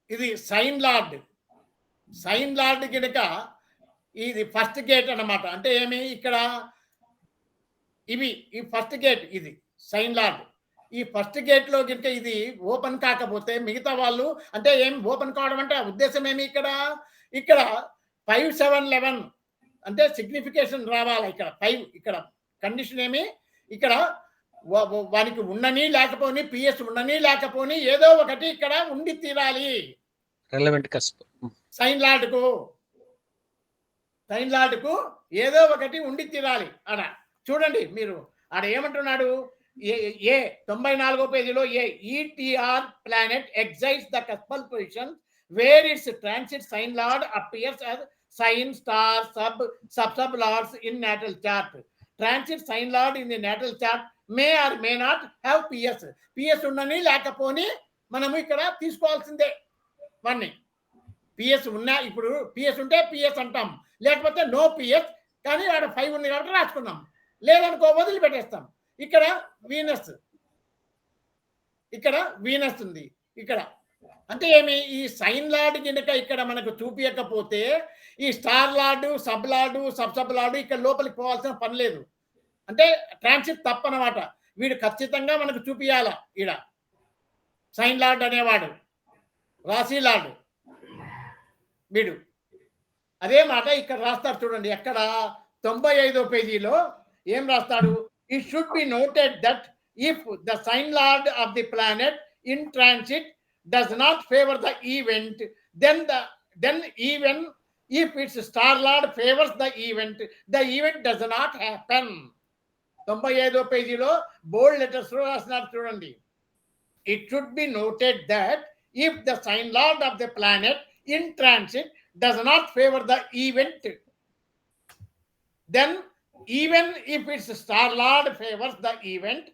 ఇది సైన్ లార్డ్ కనుక ఇది ఫస్ట్ గేట్ అన్నమాట. అంటే ఏమి, ఇక్కడ ఈ ఫస్ట్ గేట్, ఇది సైన్ లార్డ్. ఈ ఫస్ట్ గేట్ లో కనుక ఇది ఓపెన్ కాకపోతే మిగతా వాళ్ళు, అంటే ఏం ఓపెన్ కావడం అంటే ఉద్దేశం ఏమి, ఇక్కడ 5711 అంటే సిగ్నిఫికేషన్ రావాలి. ఇక్కడ 5, ఇక్కడ కండిషన్ ఏమి, ఇక్కడ వానికి ఉండని లేకపోని, PS ఉండని లేకపోని, ఏదో ఒకటి ఇక్కడ ఉండి తీరాలి. రెలెవెంట్ కస్ప్ సైన్ లార్డ్కు ఏదో ఒకటి ఉండి తీరాలి. ఆడ చూడండి మీరు, ఆడ ఏమంటున్నాడు, 94వ పేజీలో ETR planet excites the cuspal position where its transit sign lord appears as sign star sub lords in natal chart. Transit sign lord in the natal chart may or may not have PS ఉండని లేకపోని మనము ఇక్కడ తీసుకోవాల్సిందే. వన్ని PS ఉన్నా, ఇప్పుడు PS ఉంటే PS అంటాం, లేకపోతే నో PS, కానీ ఆడ 5 ఉంది కాబట్టి రాసుకున్నాం, లేదనుకో వదిలిపెట్టేస్తాం. ఇక్కడ వీనస్ ఉంది. ఇక్కడ అంటే ఏమి, ఈ సైన్ లార్డ్ కనుక ఇక్కడ మనకు చూపించకపోతే ఈ స్టార్ లార్డు, సబ్ లార్డు ఇక్కడ లోపలికి పోవాల్సిన పని లేదు. అంటే ట్రాన్సిట్ తప్పనమాట. వీడు ఖచ్చితంగా మనకు చూపియాల. ఈడ సైన్ లార్డ్ అనేవాడు, రాశి లార్డ్ వీడు. అదే మాట ఇక్కడ రాస్తాడు చూడండి, ఎక్కడ 95వ పేజీలో ఏం రాస్తాడు, it should be noted that if the sign lord of the planet in transit does not favor the event, then even if its star lord favors the event does not happen. 95వ పేజీలో బోల్డ్ లెటర్స్ లో రాసినారు చూడండి, it should be noted that if the sign lord of the planet in transit does not favor the event, then even if its star lord favors the event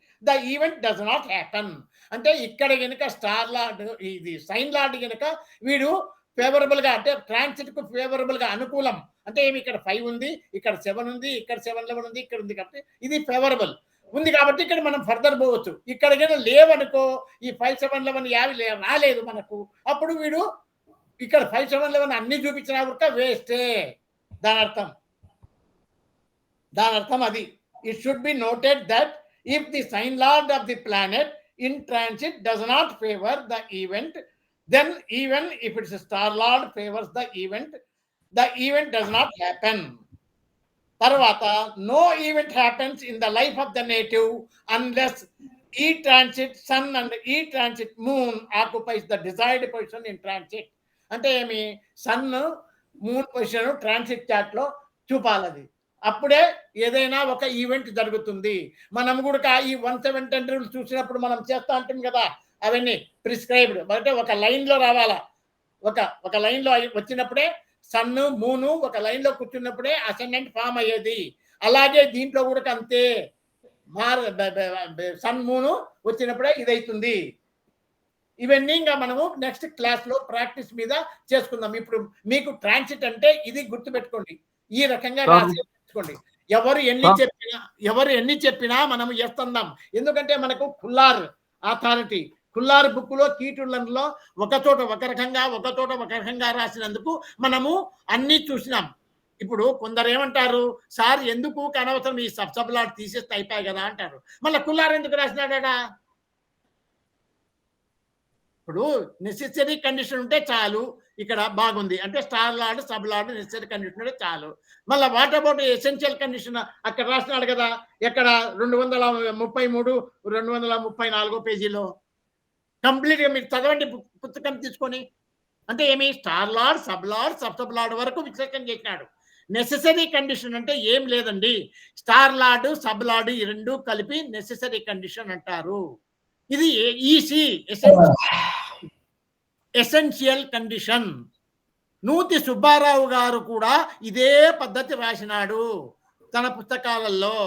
does not happen. అంటే ఇక్కడ కనుక స్టార్ లార్డ్, ఇది సైన్ లార్డ్ కనుక వీడు ఫేవరబుల్ గా, అంటే ట్రాన్సిట్ కు ఫేవరబుల్ గా అనుకూలం. అంటే ఏమి, ఇక్కడ 5 ఉంది, ఇక్కడ 7 ఉంది, ఇక్కడ 711 ఉంది, ఇక్కడ ఉంది, కాబట్టి ఇది ఫేవరబుల్. ఉంది కాబట్టి ఇక్కడ మనం ఫర్దర్ పోవచ్చు. ఇక్కడికైనా లేవనుకో, ఈ 5, 7, 11 యావి రాలేదు మనకు, అప్పుడు వీడు ఇక్కడ 5, 7, 11 అన్ని చూపించినా కూడా వేస్టే. దాని అర్థం అది. It should be noted that if the sign lord of the planet in transit does not favour the event, then even if its star lord favours the event does not happen. తర్వాత no event happens in the life of the native unless the transit sun and the transit moon occupies the desired position in transit. అంటే ఏమి, sun moon position transit chart లో చూపాలది, అప్పుడే ఏదైనా ఒక ఈవెంట్ జరుగుతుంది. మనం కూడా ఈ 170 రూల్స్ చూసినప్పుడు మనం చేస్తా ఉంటాం కదా, అవన్నీ ప్రిస్క్రైబ్డ్. అంటే ఒక లైన్ లో రావాలా, ఒక లైన్ లో వచ్చినప్పుడే సన్ మూను ఒక లైన్ లో కూర్చున్నప్పుడే అసెండెంట్ ఫామ్ అయ్యేది. అలాగే దీంట్లో కూడా అంతే, సన్ మూను వచ్చినప్పుడే ఇదైతుంది. ఇవన్నీ ఇంకా మనము నెక్స్ట్ క్లాస్ లో ప్రాక్టీస్ మీద చేసుకుందాం. ఇప్పుడు మీకు ట్రాన్సిట్ అంటే ఇది గుర్తుపెట్టుకోండి, ఈ రకంగా రాసి పెట్టుకోండి. ఎవరు ఎన్ని చెప్పినా మనం చేస్తున్నాం. ఎందుకంటే మనకు కుల్లార్ అథారిటీ, కుల్లార్ బుక్ లో కీటులలో ఒక చోట ఒక రకంగా రాసినందుకు మనము అన్ని చూసినాం. ఇప్పుడు కొందరు ఏమంటారు, సార్ ఎందుకు కనవసరం ఈ సబ్లాట్ తీసేస్తే అయిపోయాయి కదా అంటారు. మళ్ళీ కుల్లార్ ఎందుకు రాసినాడా? ఇప్పుడు నెసెసరీ కండిషన్ ఉంటే చాలు, ఇక్కడ బాగుంది అంటే star lord sub lord necessary condition ఉంటే చాలు. మళ్ళీ వాట్ అబౌట్ ఎసెన్షియల్ కండిషన్ అక్కడ రాసినాడు కదా, ఎక్కడ 233, 234 పేజీలో. కంప్లీట్ గా మీరు చదవండి పుస్తకం తీసుకొని. అంటే ఏమి, స్టార్ లార్డ్ సబ్ లార్డ్ వరకు విశ్లేషణ చేసినాడు. నెసెసరీ కండిషన్ అంటే ఏం లేదండి, స్టార్ లార్డ్ సబ్ లార్డ్ ఈ రెండు కలిపి నెసెసరీ కండిషన్ అంటారు. ఇది ఈసీ ఎసెన్షియల్ కండిషన్. నూతి సుబ్బారావు గారు కూడా ఇదే పద్ధతి రాసినాడు తన పుస్తకాలలో.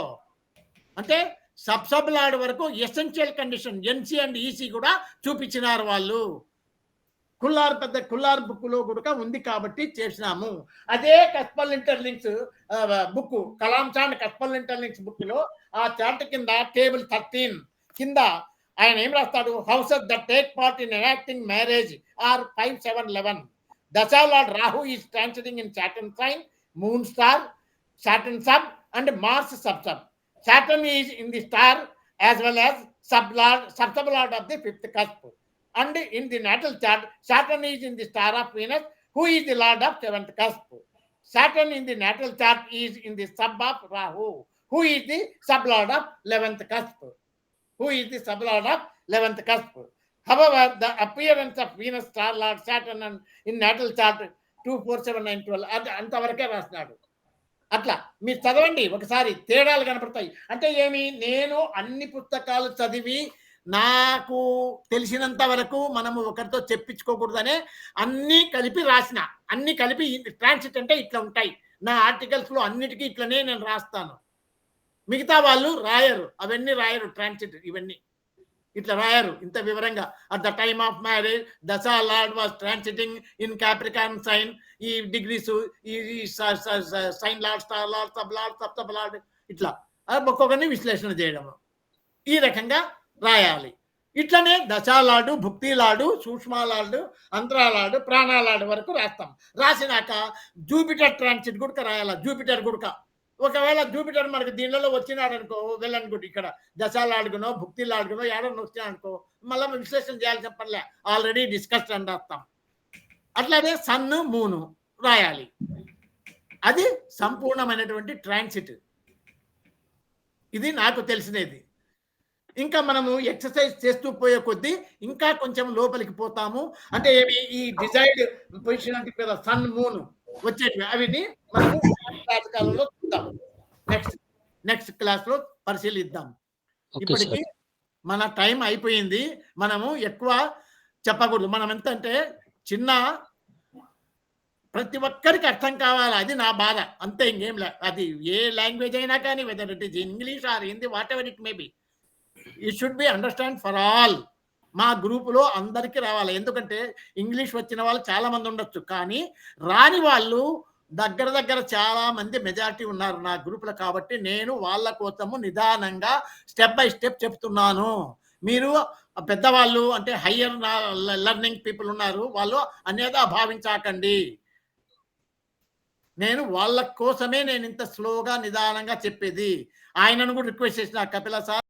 అంటే సబ్ లార్డ్ వరకు essential condition NC and EC కూడా చూపించినారు వాళ్ళు. కుల్లార్ బుక్ లో కూడా ఉంది కాబట్టి చేసినాము. అదే cuspal interlinks book, Kalam చాండ్ cuspal interlinks book లో ఆ చార్ట్ కింద టేబుల్ 13 కింద ఆయన ఏం రాస్తాడు, houses that take part in enacting marriage are 5, 7, 11. Dasha lord Rahu is transiting in Saturn sign, moon star, Saturn sub and Mars sub. Saturn is in the star as well as sub lord of the 5th cusp. And in the natal chart, Saturn is in the star of Venus, who is the lord of 7th cusp. Saturn in the natal chart is in the sub of Rahu, who is the sub lord of 11th cusp. However, the appearance of Venus star lord Saturn in natal chart 2, 4, 7, 9, 12 అంతవరకే రాసినాడు. అట్లా మీరు చదవండి, ఒకసారి తేడాలు కనపడతాయి. అంటే ఏమి, నేను అన్ని పుస్తకాలు చదివి నాకు తెలిసినంత వరకు మనము ఒకరితో చెప్పించుకోకూడదనే అన్ని కలిపి రాసిన, అన్ని కలిపి ట్రాన్సిట్ అంటే ఇట్లా ఉంటాయి. నా ఆర్టికల్స్ లో అన్నిటికీ ఇట్లనే నేను రాస్తాను. మిగతా వాళ్ళు రాయరు, అవన్నీ రాయరు. ట్రాన్సిట్ ఇవన్నీ ఇట్లా రాయరు ఇంత వివరంగా. At the time of marriage dasha lord was transiting in Capricorn sign, ఈ డిగ్రీస్, ఈ sign lord, star lord, sub lord, ఇట్లా ఒక్కొక్కరిని విశ్లేషణ చేయడం ఈ రకంగా రాయాలి. ఇట్లనే దశాలాడు, భుక్తిలాడు, సూక్ష్మాలాడు, అంతరాలాడు, ప్రాణాలాడు వరకు రాస్తాం. రాసినాక జూపిటర్ ట్రాన్సిట్ గుడక రాయాలి. జూపిటర్ గుడక ఒకవేళ జూపిటర్ మనకు దీనిలో వచ్చినాడు అనుకో, వెళ్ళనుకోండి ఇక్కడ దశాలాడుగునో భుక్తిలాడుగునో ఏడన్నా వచ్చినా అనుకో, మళ్ళీ విశ్లేషణ చేయాల్సిన పనిలే, ఆల్రెడీ డిస్కస్ అని రాస్తాం. అట్లానే సన్ను మూను రాయాలి. అది సంపూర్ణమైనటువంటి ట్రాన్సిట్. ఇది నాకు తెలిసినది. ఇంకా మనము ఎక్సర్సైజ్ చేస్తూ పోయే కొద్దీ ఇంకా కొంచెం లోపలికి పోతాము. అంటే ఏమి, ఈ డిజైర్డ్ పొజిషన్ అంటే కదా సన్ మూన్ వచ్చేటివి, అవిని మనము కాలంలో చూద్దాం. నెక్స్ట్ క్లాస్ లో పరిశీలిద్దాం. ఇప్పటికి మన టైం అయిపోయింది. మనము ఎక్కువ చెప్పకూడదు. మనం ఎంత అంటే చిన్న, ప్రతి ఒక్కరికి అర్థం కావాలి, అది నా బాధ అంతే, ఇంకేం లే. అది ఏ లాంగ్వేజ్ అయినా కానీ, whether it is English are Hindi, what ever it may be, it should B understand for all. మా గ్రూపులో అందరికీ రావాలి. ఎందుకంటే ఇంగ్లీష్ వచ్చిన వాళ్ళు చాలా మంది ఉండొచ్చు, కానీ రాని వాళ్ళు దగ్గర దగ్గర చాలా మంది మెజారిటీ ఉన్నారు నా గ్రూపులో, కాబట్టి నేను వాళ్ళ కోసము నిదానంగా స్టెప్ బై స్టెప్ చెప్తున్నాను. మీరు పెద్దవాళ్ళు అంటే హయ్యర్ లెర్నింగ్ పీపుల్ ఉన్నారు, వాళ్ళు అనేదా భావించకండి. నేను వాళ్ళ కోసమే నేను ఇంత స్లోగా నిదానంగా చెప్పేది. ఆయనను కూడా రిక్వెస్ట్ చేసిన, కపిల సార్